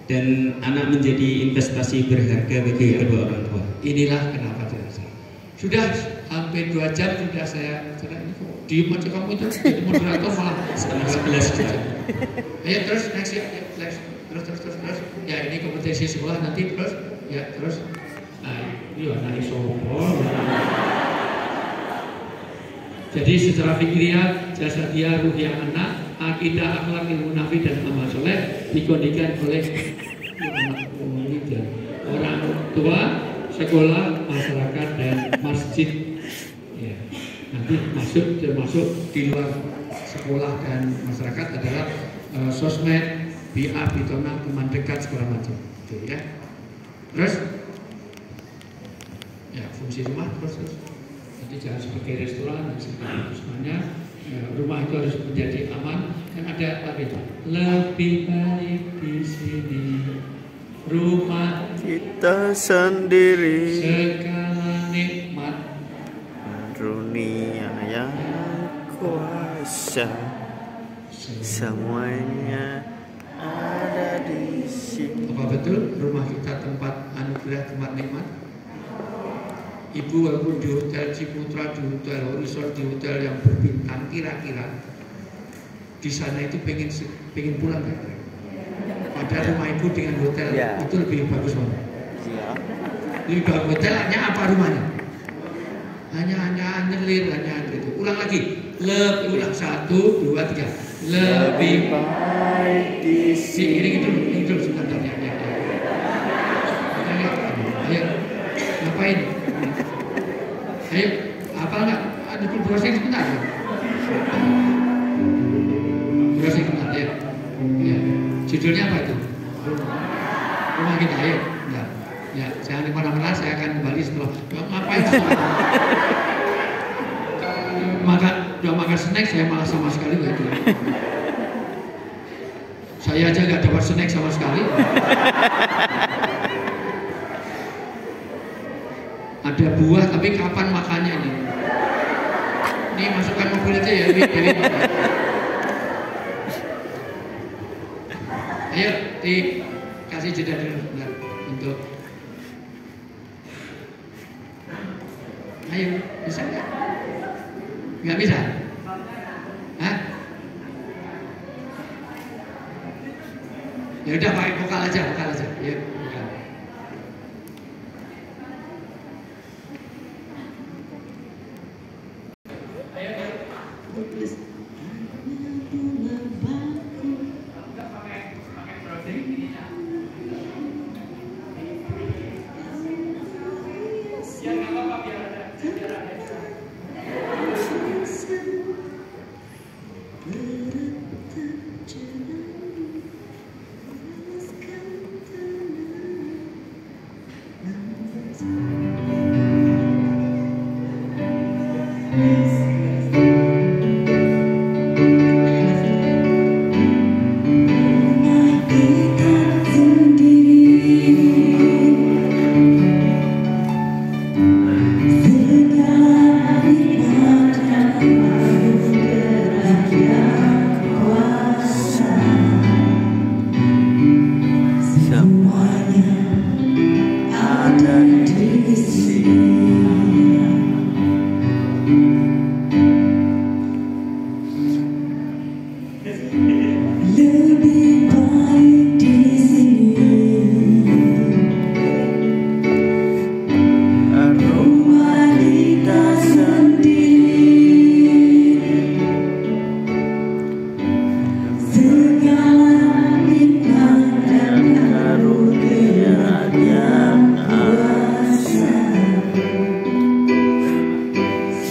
dan anak menjadi investasi berharga bagi kedua orang tua. Inilah kenapa tidak salah. Sudah hampir 2 jam sudah saya ini kok diem aja kamu itu jadi moderator malah setengah 11 jam. Ayo terus next ya, next. Terus ya ini kompetisi sekolah nanti terus ya terus. Nah ini anak sopo. Jadi secara fikriah, jasadiah, ruhiah anak, akidah, akhlak, ilmu nafi dan amal soleh dikondikan oleh orang tua, sekolah, masyarakat dan masjid. Ya. Nanti termasuk di luar sekolah dan masyarakat adalah sosmed, BA, Bitona, teman dekat segala macam. Gitu ya. Terus ya fungsi rumah terus. Jadi jangan sebagai restoran dan sebagainya. Rumah itu harus menjadi aman. Dan ada lagi lebih baik di sini rumah kita sendiri segala nikmat dunia yang kuasa semuanya ada di sini. Apa betul rumah kita tempat anugerah, tempat nikmat? Ibu walaupun di hotel Ciputra, di hotel resort, di hotel yang berbintang kira-kira di sana itu pengen pulang kan? Padahal rumah ibu dengan hotel itu lebih bagus banget. Lebih bagus hotel hanya apa rumahnya? Hanya nyelir hanya gitu. Ulang lagi. Ulang 1, 2, 3. Lebih baik di sini. Ini dulu sebentar ya. Ayo ngapain? Ayo, apa enggak? Ada browsing sebentar. Browsing sebentar ya. Ya. Judulnya apa itu? Rumah kita, ayo. Ya, jangan kemana-mana. Saya akan kembali setelah. Ngapain? Makan snack saya malah sama sekali nggak itu. Saya aja nggak dapat snack sama sekali. Ada buah tapi kapan makannya ini? Ini masukkan mobil aja ya, Dewi. Ayo dikasih jeda dulu bentar untuk. Ayo, bisa nggak? Nggak bisa? Hah? Ya udah pakai vokal aja. Ya, vokal.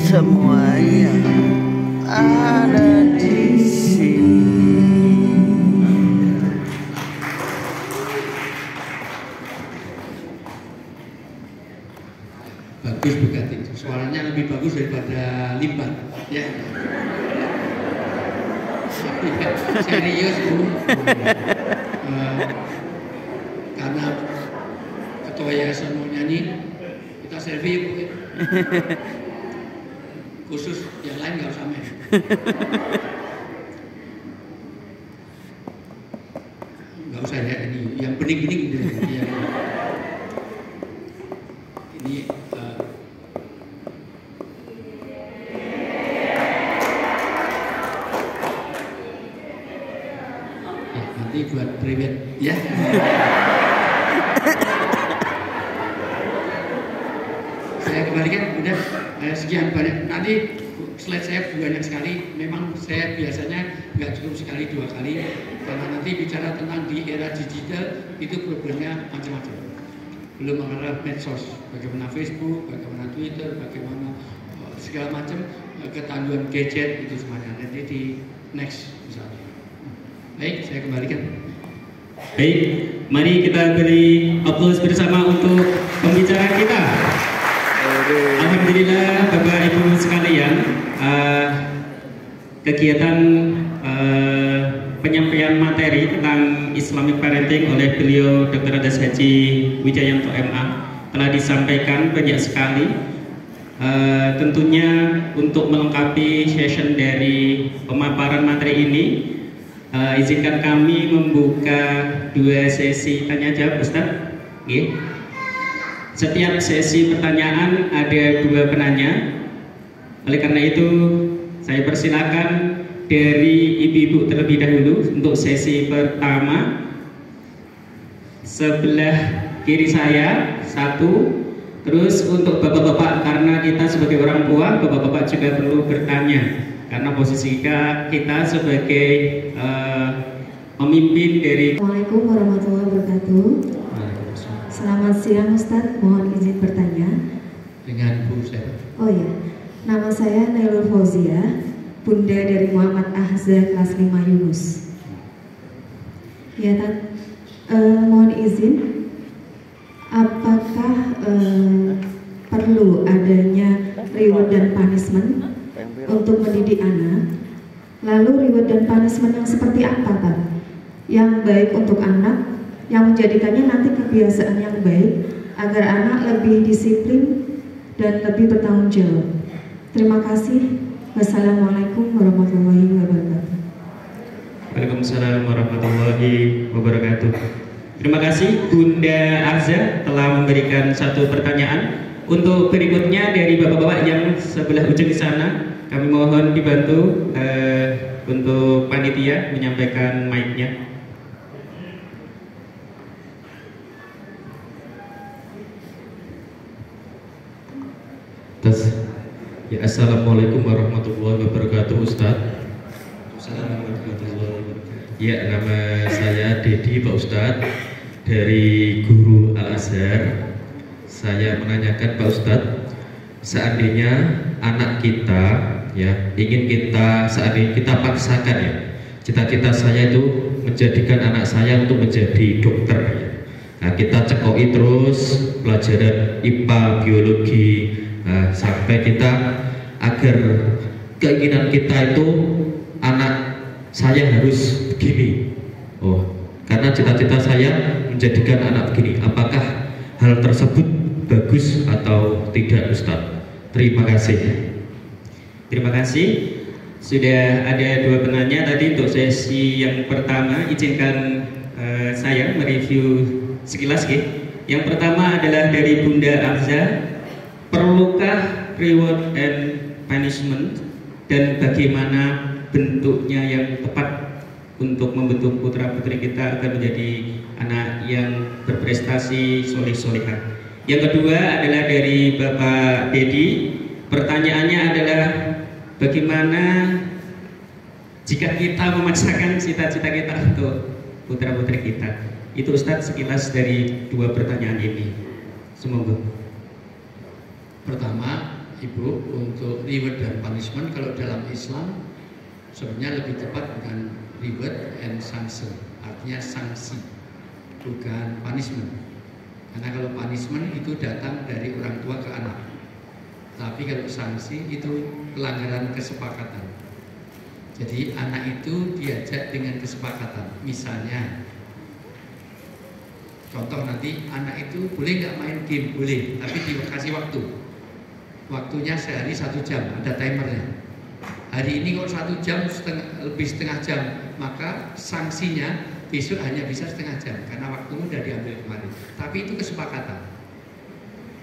Semuanya ada di sini. Bagus Bugatti, suaranya lebih bagus daripada Limbat ya. Serius Bu. Karena ketua yayasan mau nyanyi, kita selfie Bu. Khusus yang lain nggak usah main. Nggak usah ya, ini yang bening-bening gitu. Ya. Ini nanti buat private ya. Saya kembalikan udah sekian banyak. Nanti slide saya banyak sekali. Memang saya biasanya nggak cukup sekali 2 kali karena nanti bicara tentang di era digital itu problemnya macam-macam. Belum mengenal medsos, bagaimana Facebook, bagaimana Twitter, bagaimana segala macam ketanduan gadget itu semuanya. Nanti di next misalnya. Baik, saya kembalikan. Baik, mari kita beri aplaus bersama untuk pembicara kita. Alhamdulillah Bapak Ibu sekalian, kegiatan penyampaian materi tentang Islamic Parenting oleh beliau Dr. Andes Haji Wijayanto MA telah disampaikan banyak sekali. Tentunya untuk melengkapi session dari pemaparan materi ini, izinkan kami membuka 2 sesi tanya jawab, Ustaz. Okay. Setiap sesi pertanyaan ada 2 penanya. Oleh karena itu, saya persilakan dari ibu-ibu terlebih dahulu untuk sesi pertama. Sebelah kiri saya 1. Terus untuk bapak-bapak, karena kita sebagai orang tua, bapak-bapak juga perlu bertanya. Karena posisi kita sebagai pemimpin dari. Assalamualaikum warahmatullahi wabarakatuh. Selamat siang Ustadz, mohon izin bertanya. Dengan Bu saya. Oh ya, nama saya Nailul Fauzia, bunda dari Muhammad Ahza kelas 5 Yunus. Ya Tat, mohon izin, apakah perlu adanya reward dan punishment untuk mendidik anak? Lalu reward dan punishment yang seperti apa Tat? Yang baik untuk anak, yang menjadikannya nanti kebiasaan yang baik agar anak lebih disiplin dan lebih bertanggung jawab. Terima kasih. Wassalamualaikum warahmatullahi wabarakatuh. Waalaikumsalam warahmatullahi wabarakatuh. Terima kasih Bunda Arza telah memberikan 1 pertanyaan. Untuk berikutnya dari bapak-bapak yang sebelah ujung di sana, kami mohon dibantu untuk panitia menyampaikan mic-nya. Ya, Assalamualaikum warahmatullahi wabarakatuh, Ustaz. Assalamualaikum warahmatullahi wabarakatuh. Ya, nama saya Dedi, Pak Ustaz, dari Guru Al-Azhar. Saya menanyakan Pak Ustaz, seandainya anak kita ya ingin seandainya kita paksakan ya, cita-cita saya itu menjadikan anak saya untuk menjadi dokter ya. Nah, kita cekoi terus pelajaran IPA, biologi. Nah, sampai kita agar keinginan kita itu anak saya harus begini. Oh, karena cita-cita saya menjadikan anak begini. Apakah hal tersebut bagus atau tidak, Ustaz? Terima kasih. Terima kasih. Sudah ada 2 penanya tadi untuk sesi yang pertama. Izinkan saya mereview sekilas. Yang pertama adalah dari Bunda Arza. Perlukah reward and punishment dan bagaimana bentuknya yang tepat untuk membentuk putra-putri kita agar menjadi anak yang berprestasi soleh-solehah. Yang kedua adalah dari Bapak Dedi. Pertanyaannya adalah bagaimana jika kita memaksakan cita-cita kita untuk putra-putri kita. Itu Ustadz sekilas dari 2 pertanyaan ini. Semoga. Pertama, Ibu, untuk reward dan punishment kalau dalam Islam sebenarnya lebih tepat bukan reward and sanction, artinya sanksi, bukan punishment. Karena kalau punishment itu datang dari orang tua ke anak, tapi kalau sanksi itu pelanggaran kesepakatan. Jadi anak itu diajak dengan kesepakatan. Misalnya, contoh nanti anak itu boleh nggak main game? Boleh, tapi dikasih waktu. Waktunya sehari 1 jam, ada timernya. Hari ini kok 1 jam lebih setengah jam, maka sanksinya besok hanya bisa setengah jam karena waktumu udah diambil kemarin. Tapi itu kesepakatan.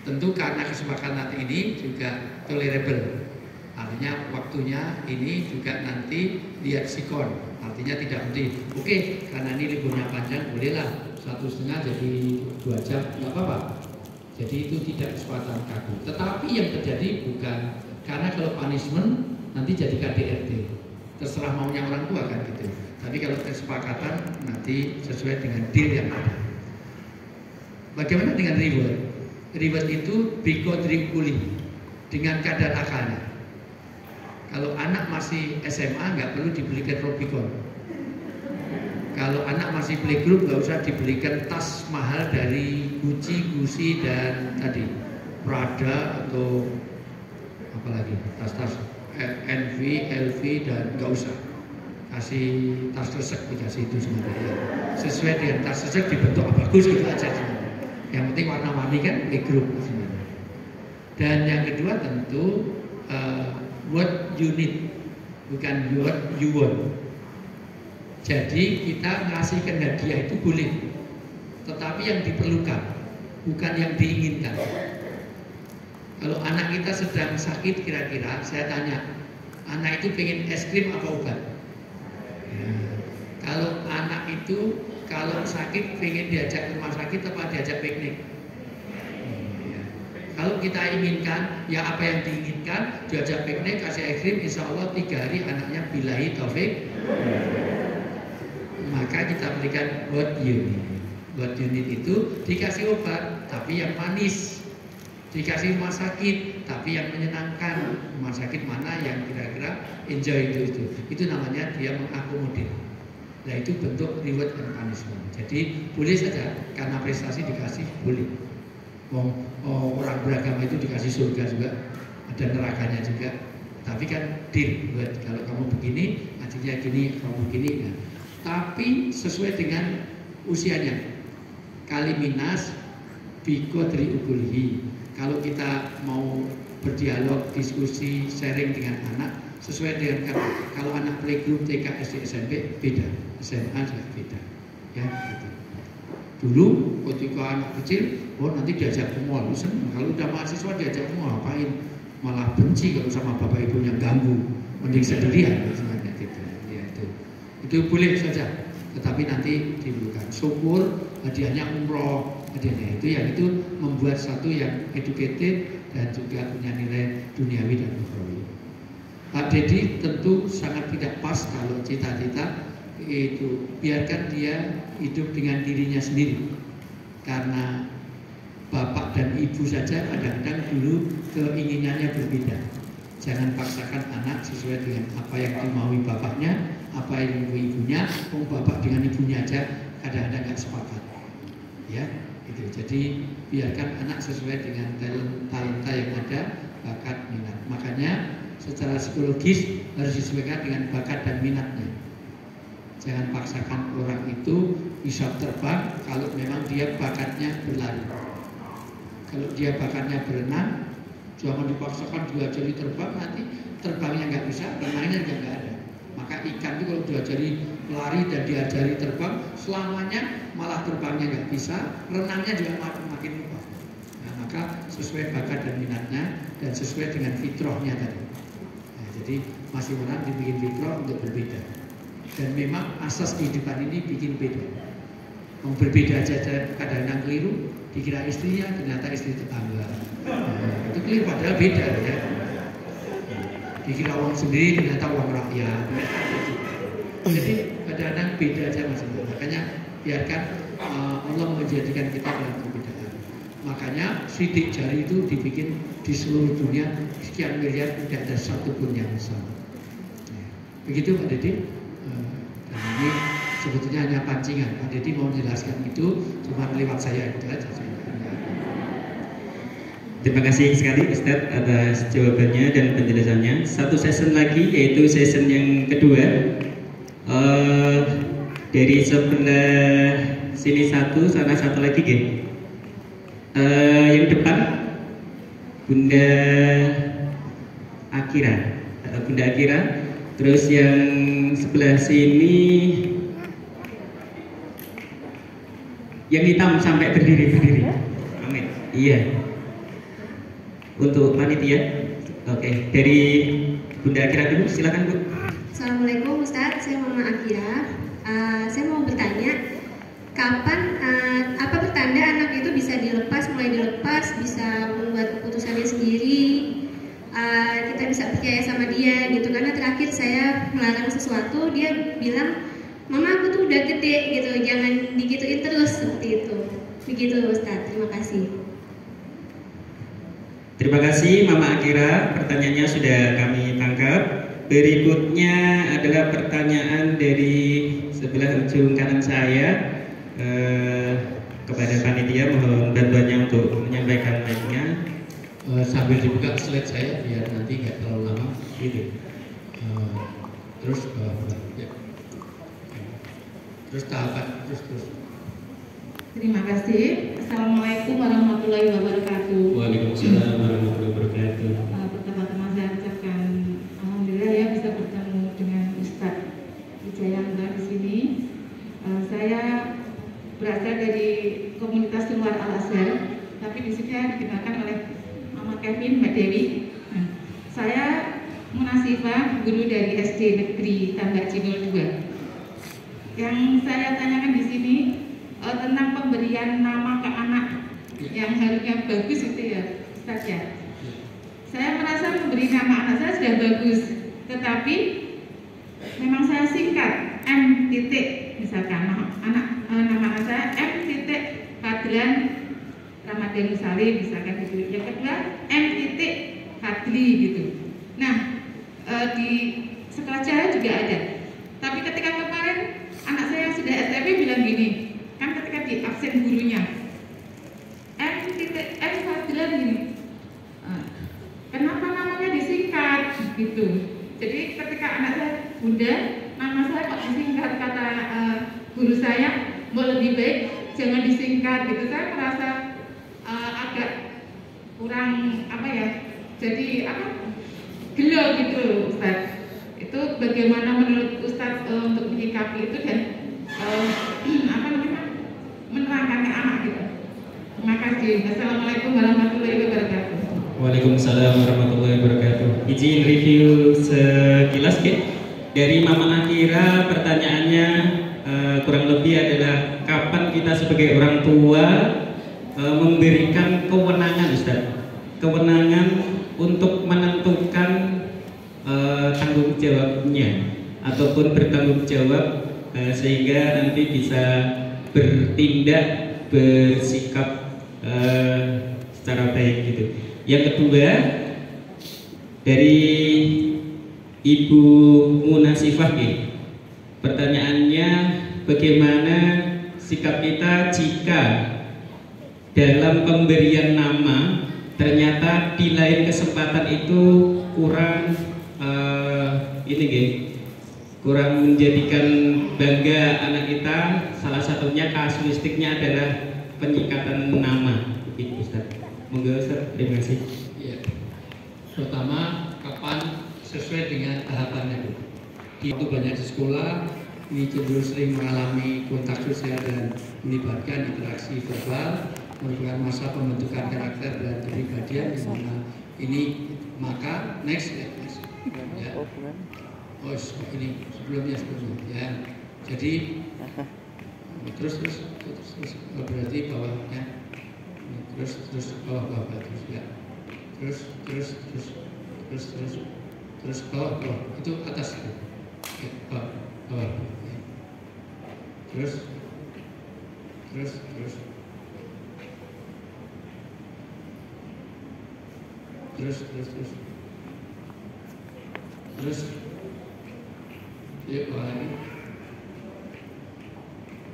Tentu karena kesepakatan ini juga tolerable. Artinya waktunya ini juga nanti lihat sikon. Artinya tidak mesti, oke, karena ini liburnya panjang, bolehlah 1,5 jadi 2 jam, nggak apa-apa. Jadi itu tidak kesepakatan kaku. Tetapi yang terjadi bukan karena kalau punishment nanti jadi KDRT. Terserah maunya orang tua kan gitu. Tapi kalau kesepakatan nanti sesuai dengan deal yang ada. Bagaimana dengan reward? Reward itu biqadri ukuli, dengan kadar akalnya. Kalau anak masih SMA nggak perlu dibelikan Robicon. Kalau anak masih playgroup nggak usah dibelikan tas mahal dari Gucci dan tadi Prada atau apalagi tas-tas NV, LV dan nggak usah. Kasih tas resek dikasih itu semuanya. Sesuai dengan tas resek dibentuk bagus gitu aja semuanya. Yang penting warna-warni kan playgroup semuanya. Dan yang kedua tentu what you need, bukan what you want. Jadi kita ngasihkan hadiah itu boleh, tetapi yang diperlukan, bukan yang diinginkan. Kalau anak kita sedang sakit kira-kira, saya tanya, anak itu pengen es krim apa obat? Ya. Kalau anak itu kalau sakit pengen diajak ke rumah sakit apa diajak piknik? Ya. Kalau kita inginkan, ya apa yang diinginkan, diajak piknik, kasih es krim, insya Allah 3 hari anaknya billahi taufik. Maka kita berikan what you need. What you need itu dikasih obat, tapi yang manis. Dikasih rumah sakit, tapi yang menyenangkan. Rumah sakit mana yang kira-kira enjoy itu. Itu namanya dia mengakomodir. Nah itu bentuk reward and punishment. Jadi boleh saja karena prestasi dikasih, boleh. Orang beragama itu dikasih surga juga, ada nerakanya juga. Tapi kan deal, buat kalau kamu begini, artinya gini, kamu begini. Nah. Tapi sesuai dengan usianya. Kali minas biqadri ukulihi. Kalau kita mau berdialog, diskusi, sharing dengan anak sesuai dengan kalau anak playgroup TK, SD, SMP beda, SMA juga beda. Ya, gitu. Dulu ketika anak kecil, nanti diajak ke mall, senang. Kalau udah mahasiswa diajak ke mall, ngapain? Malah benci kalau sama bapak ibunya ganggu, mending sendirian misalnya gitu. Ya, itu boleh saja, tetapi nanti diberikan syukur, hadiahnya umroh, hadiahnya itu membuat satu yang educated dan juga punya nilai duniawi dan ukhrawi. Pak Dedi tentu sangat tidak pas kalau cita-cita itu biarkan dia hidup dengan dirinya sendiri, karena bapak dan ibu saja kadang-kadang dulu keinginannya berbeda. Jangan paksakan anak sesuai dengan apa yang dimaui bapaknya, apa yang dimaui ibunya. Bapak dengan ibunya aja kadang-kadang nggak sepakat. Ya, gitu. Jadi biarkan anak sesuai dengan talenta yang ada, bakat, minat. Makanya secara psikologis harus disesuaikan dengan bakat dan minatnya. Jangan paksakan orang itu bisa terbang kalau memang dia bakatnya berlari. Kalau dia bakatnya berenang, jangan dipaksakan diajari terbang, nanti terbangnya nggak bisa, renangnya juga nggak ada. Maka ikan itu kalau diajari lari dan diajari terbang, selamanya malah terbangnya nggak bisa, renangnya juga makin lupa. Nah, maka sesuai bakat dan minatnya dan sesuai dengan fitrahnya tadi. Nah, jadi masih orang dibikin fitrah untuk berbeda. Dan memang asas kehidupan ini bikin beda. Mau berbeda aja kadang-kadang keliru, dikira istrinya, ternyata istri tetangga. Nah, itu keliru padahal beda ya. Dikira uang sendiri, ternyata uang rakyat. Jadi kadang-kadang beda aja maksudnya. Makanya biarkan Allah menjadikan kita dalam perbedaan. Makanya sidik jari itu dibikin di seluruh dunia sekian miliar, tidak ada satupun yang sama. Begitu Pak Dedi. Dan ini sebetulnya hanya pancingan. Pak Dedi mau menjelaskan itu, cuma lewat saya itu aja. Terima kasih sekali Ustadz atas jawabannya dan penjelasannya. Satu session lagi, yaitu session yang kedua. Dari sebelah sini satu, sana satu lagi, Gen. Yang depan Bunda Akira, Bunda Akira. Terus yang sebelah sini yang hitam sampai berdiri. Amin. Iya. Untuk panitia, oke. Dari Bunda Akira dulu, silakan Bu. Assalamualaikum Ustadz, saya Mama Akira. Saya mau bertanya, kapan apa pertanda anak itu bisa mulai dilepas, bisa membuat keputusannya sendiri, kita bisa percaya sama dia gitu. Karena terakhir saya melarang sesuatu, dia bilang, Mama aku tuh udah gede gitu, jangan digituin terus, seperti itu. Begitu Ustadz, terima kasih. Terima kasih Mama Akira, pertanyaannya sudah kami tangkap. Berikutnya adalah pertanyaan dari sebelah ujung kanan saya. Kepada panitia, mohon bantuannya untuk menyampaikan mic-nya. Sambil dibuka slide saya biar nanti nggak terlalu lama gitu. Terus ya. Terus tahapan terus. Terima kasih. Assalamualaikum warahmatullahi wabarakatuh. Waalaikumsalam warahmatullahi wabarakatuh. Pertama-tama saya ucapkan alhamdulillah ya bisa bertemu dengan Ustadz Wijayanta di sini. Saya berasal dari komunitas luar Al-Azhar, tapi di sini saya dikenalkan oleh Mama Kevin, Mbak Dewi. Saya munasifah guru dari SD Negeri Tambak Cidul 2. Yang saya tanyakan di sini tentang pemberian nama ke anak yang harusnya bagus itu ya Ustaz ya. Saya merasa memberi nama anak saya sudah bagus, tetapi memang saya singkat M titik, misalkan nama anak saya M titik Fadlan Ramadan Salim misalkan gitu. Yang kedua M titik Fadli gitu. Nah di sekolah saya juga ada, tapi ketika kemarin anak saya yang sudah SMP bilang gini, kan ketika di absen gurunya M Fadlan gini, kenapa namanya disingkat gitu. Jadi ketika anak saya, Bunda nama saya kok disingkat, kata guru saya, mau lebih baik jangan disingkat gitu. Saya merasa agak kurang apa ya, jadi gelo gitu Ustaz. Itu bagaimana menurut Ustaz untuk menyikapi itu dan menerangkannya anak gitu. Terima kasih. Assalamualaikum warahmatullahi wabarakatuh. Waalaikumsalam warahmatullahi wabarakatuh. Izin review sekilas dari Mama Akira. Pertanyaannya kurang lebih adalah kapan kita sebagai orang tua memberikan kewenangan Ustaz, kewenangan untuk menentukan tanggung jawabnya ataupun bertanggung jawab sehingga nanti bisa bertindak, bersikap secara baik gitu. Yang kedua dari Ibu Munasifah pertanyaannya, bagaimana sikap kita jika dalam pemberian nama ternyata di lain kesempatan itu kurang kurang menjadikan bangga anak kita. Salah satunya kasuistiknya adalah penyingkatan nama itu Ustaz. Monggo Ustaz, terima kasih. Ya. Pertama, kapan sesuai dengan tahapannya. Itu banyak di sekolah, ini cenderung sering mengalami kontak sosial dan melibatkan interaksi verbal, merupakan masa pembentukan karakter dan kepribadian yang mana ini. Maka next ya. Oh ini sebelumnya ya. Jadi terus berarti bawahnya terus bawah terus ya. Terus bawah itu atas ya, bawah ya. Terus ya, bawah lagi,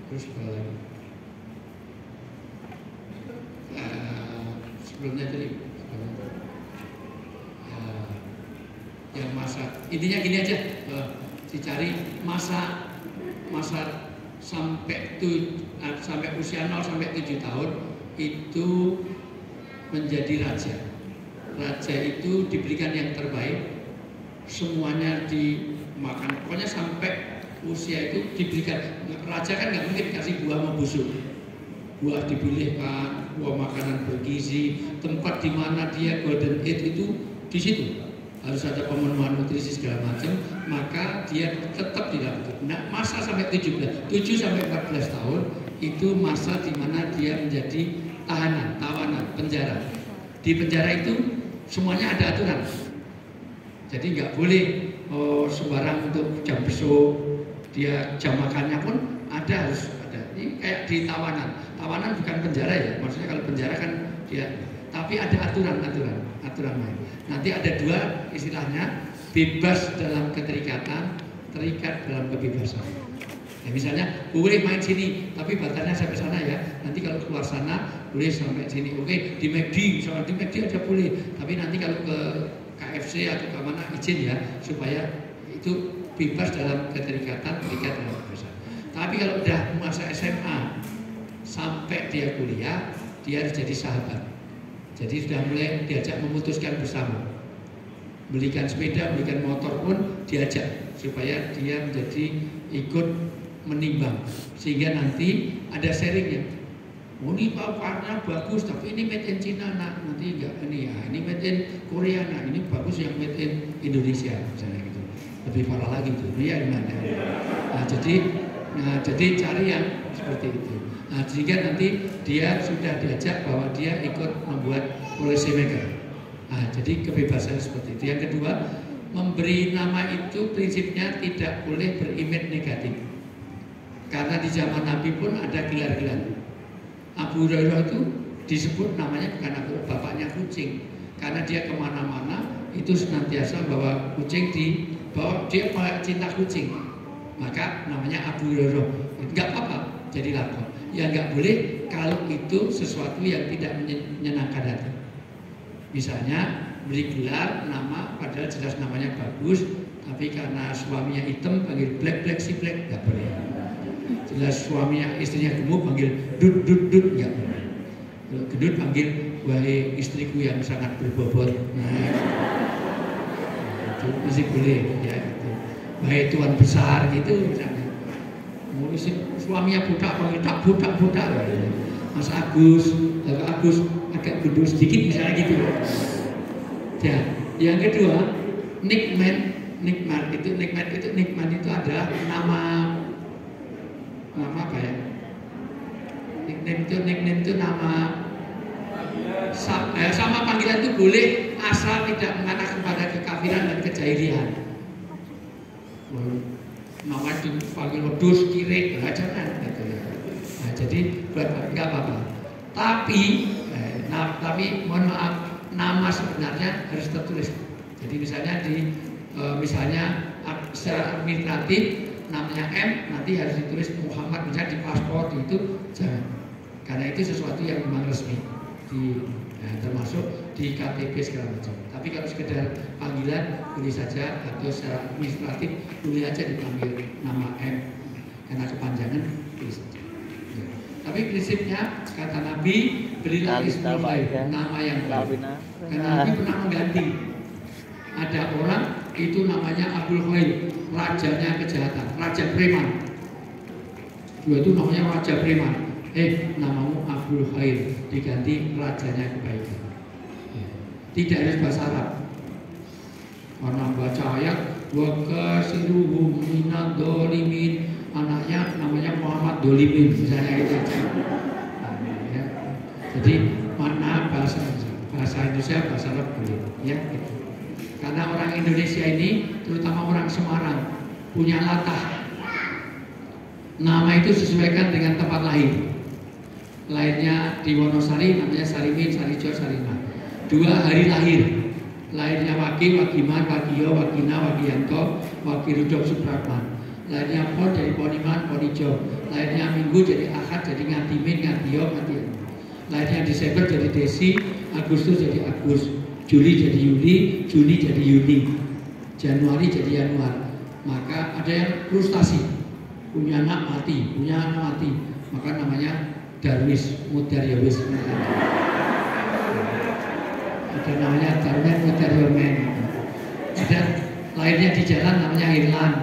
terus bawah lagi. Sebelumnya tadi yang masa intinya gini aja, dicari masa sampai usia 0 sampai 7 tahun itu menjadi raja. Raja itu diberikan yang terbaik, semuanya dimakan. Pokoknya sampai usia itu diberikan. Raja kan nggak mungkin dikasih buah mau busuk. Buah dipilihkan, buah makanan bergizi, tempat di mana dia golden age itu di situ. Harus ada pemenuhan nutrisi segala macam, maka dia tetap dilakukan. Nah, masa sampai 7 sampai 14 tahun itu masa di mana dia menjadi tawanan, penjara. Di penjara itu semuanya ada aturan. Jadi nggak boleh sembarang untuk jam besok, dia jam makannya pun harus ada. Ini kayak di tawanan. Tawanan bukan penjara ya, maksudnya kalau penjara kan dia, tapi ada aturan main. Nanti ada 2 istilahnya, bebas dalam keterikatan, terikat dalam kebebasan. Ya, misalnya boleh main sini, tapi batasnya sampai sana ya. Nanti kalau keluar sana boleh sampai sini. Oke, di McD, misalnya di McD aja boleh. Tapi nanti kalau ke KFC atau ke mana izin ya, supaya itu bebas dalam keterikatan, terikat dalam kebebasan. Tapi kalau udah masa SMA sampai dia kuliah, dia harus jadi sahabat. Jadi sudah mulai diajak memutuskan bersama. Belikan sepeda, belikan motor pun diajak supaya dia menjadi ikut menimbang, sehingga nanti ada sharingnya. Oh, ini warnanya bagus, tapi ini made in China, nah nanti enggak ini ya, ini made in Korea, nah ini bagus yang made in Indonesia, misalnya gitu. Lebih parah lagi tuh, ya gimana? Nah, jadi cari yang seperti itu. Nah, sehingga nanti dia sudah diajak bahwa dia ikut membuat policy maker. Nah, jadi kebebasan seperti itu. Yang kedua, memberi nama itu prinsipnya tidak boleh berimage negatif. Karena di zaman Nabi pun ada gelar-gelar. Abu Hurairah itu disebut namanya bukan Abu, bapaknya kucing. Karena dia kemana-mana itu senantiasa bawa kucing dibawa, dia cinta kucing. Maka namanya Abu Hurairah. Enggak apa-apa, jadi lakon. Ya nggak boleh kalau itu sesuatu yang tidak menyenangkan hati. Misalnya beri gelar nama padahal jelas namanya bagus, tapi karena suaminya hitam panggil black si black, nggak boleh. Jelas suaminya istrinya gemuk panggil dud nggak boleh. Kalau gendut panggil wahai istriku yang sangat berbobot. Nah, itu masih boleh ya. Itu. Wahai tuan besar gitu misalnya. Suaminya budak panggil tak budak. Mas Agus agak gendut sedikit misalnya gitu. Ya, yang kedua nikmat itu adalah nama apa ya? Nickname itu nama sama panggilan itu boleh asal tidak mengarah kepada kekafiran dan kejahilian. Nama dipanggil wedus, kiri, jangan gitu ya. Nah, jadi nggak apa-apa. Tapi mohon maaf, nama sebenarnya harus tertulis. Jadi misalnya secara administratif namanya M, nanti harus ditulis Muhammad, misalnya di paspor itu jangan. Karena itu sesuatu yang memang resmi termasuk di KTP segala macam. Tapi kalau sekedar panggilan boleh saja, atau secara administratif boleh aja dipanggil nama M karena kepanjangan boleh saja. Ya. Tapi prinsipnya kata Nabi, berilah ismul khair, nama yang baik. Karena Nabi pernah mengganti. Ada orang itu namanya Abdul Khair, rajanya kejahatan, raja preman. Dia itu namanya raja preman. Namamu Abdul Khair, diganti rajanya kebaikan. Tidak harus bahasa Arab. Orang baca ayat wa kasiruhum minad dolimin, anaknya namanya Muhammad Dolimin, misalnya itu aja. Ya. Jadi mana bahasa Indonesia, bahasa Arab boleh, ya gitu. Karena orang Indonesia ini, terutama orang Semarang, punya latah. Nama itu sesuaikan dengan tempat lahir. Lahirnya di Wonosari, namanya Sarimin, Sarijo, Sarina. 2 hari lahir. Lahirnya Waki, Wakiman, Wakiyo, Wakina, Wakiyanto, Wakirudok, Supratman. Lahirnya Pon jadi Poniman, Ponijo. Lahirnya Minggu jadi Ahad, jadi Ngatimin, Ngatiyo, Ngatiyo. Lahirnya Desember jadi Desi, Agustus jadi Agus, Juli jadi Yuli, Juni jadi Yuni. Januari jadi Januar. Maka ada yang frustasi, punya anak mati, maka namanya Darwis, Mudaryawis. Ada namanya Darwis, Mudaryomen. Ada lahirnya di jalan namanya Irlan.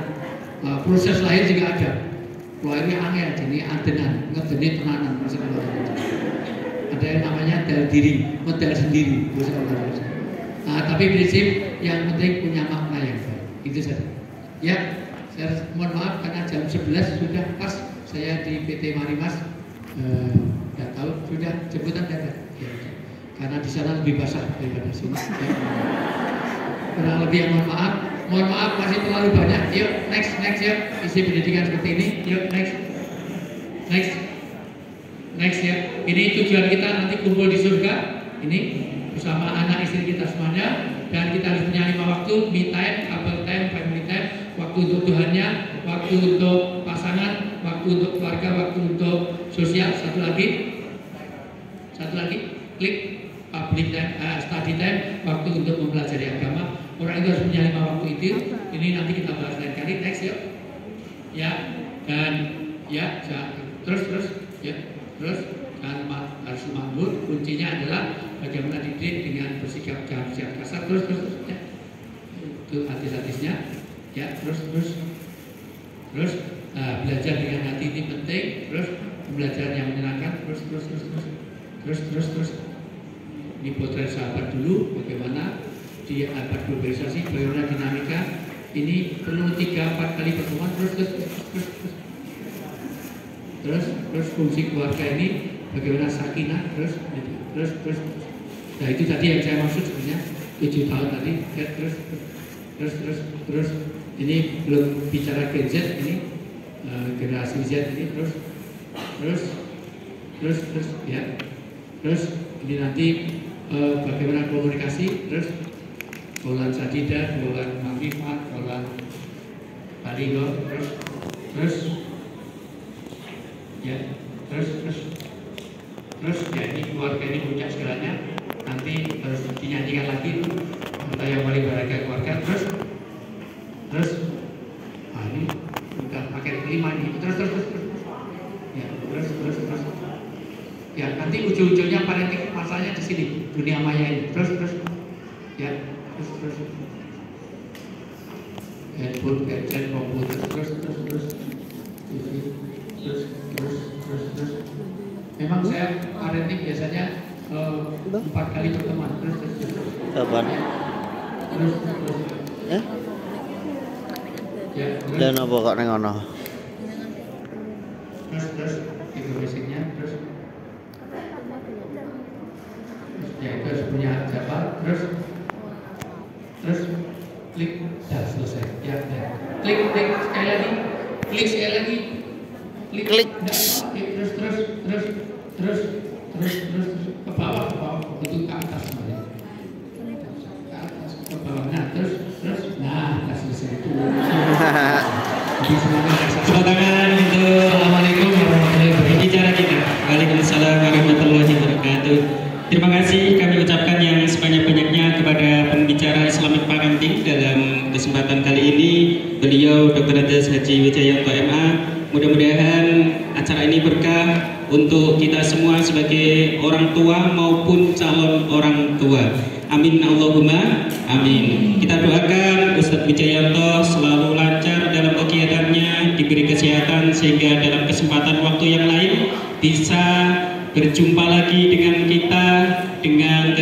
Proses lahir juga ada. Lahirnya angel, jadi adenan, ngedeni tenanan. Ada yang namanya dal diri, modal sendiri. Tapi prinsip yang penting punya makna yang baik. Itu saja. Ya, saya mohon maaf karena jam 11 sudah pas saya di PT Marimas. Nggak tahu sudah jemputan dapat. Ya, karena di sana lebih basah daripada sini. Ya. Kurang lebih yang mohon maaf masih terlalu banyak. Yuk next ya, isi pendidikan seperti ini. Yuk next ya. Ini tujuan kita nanti kumpul di surga. Ini bersama anak istri kita semuanya. Dan kita harus punya 5 waktu: me time, couple time, family time, waktu untuk Tuhannya, waktu untuk pasangan, waktu untuk keluarga, waktu untuk sosial. Satu lagi, klik public time, study time, waktu untuk mempelajari agama. Orang itu harus punya 5 waktu itu. Ini nanti kita bahas lain kali. Next yuk. Ya, dan ya, terus dan harus makmur. Kuncinya adalah bagaimana didik dengan bersikap jangan bersikap kasar. Terus ya. Itu hadis-hadisnya. Ya, terus belajar dengan hati ini penting. Terus pembelajaran yang menyenangkan. Terus ini potret sahabat dulu, bagaimana di abad globalisasi, bagaimana dinamika. Ini perlu 3-4 kali pertemuan. Terus fungsi keluarga ini bagaimana sakinah. Terus. Nah, itu tadi yang saya maksud sebenarnya 7 tahun tadi. Ya, terus ini belum bicara Gen Z, ini generasi Z ini. Terus ini nanti bagaimana komunikasi. Terus Bolan Sadida, Bolan Makrifat, Bolan Baligo. Terus ya, ini keluarga ini puncak segalanya. Nanti harus dinyanyikan lagi itu kita yang paling berharga keluarga. Terus ini udah pakai 5 ini. Terus ya, terus ya, nanti ujung-ujungnya parenting masanya di sini, dunia maya ini. Terus ya, terus handphone, gadget, komputer, terus memang saya parenting biasanya 4 kali pertemuan. Terus dan apa kok neng ono? Terus itu basicnya. Terus ya, itu harus punya jawab. Terus klik, dah selesai. Ya. Klik sekali lagi. Klik. Terus ke bawah itu ke atas semuanya. Ke atas, ke bawah. Nah, terus nah, selesai itu. Tepuk tangan untuk Assalamualaikum warahmatullahi wabarakatuh. Bicara kita. Waalaikumsalam warahmatullahi wabarakatuh. Terima kasih kami ucapkan yang sebanyak-banyaknya kepada pembicara Islamic Parenting dalam kesempatan kali ini, beliau Dr. Anjas Haji Wijayanto MA. Mudah-mudahan acara ini berkah untuk kita semua sebagai orang tua maupun calon orang tua. Amin Allahumma amin. Kita doakan Ustadz Wijayanto selalu lancar dalam kegiatannya, diberi kesehatan sehingga dalam kesempatan waktu yang lain bisa berjumpa lagi dengan kita dengan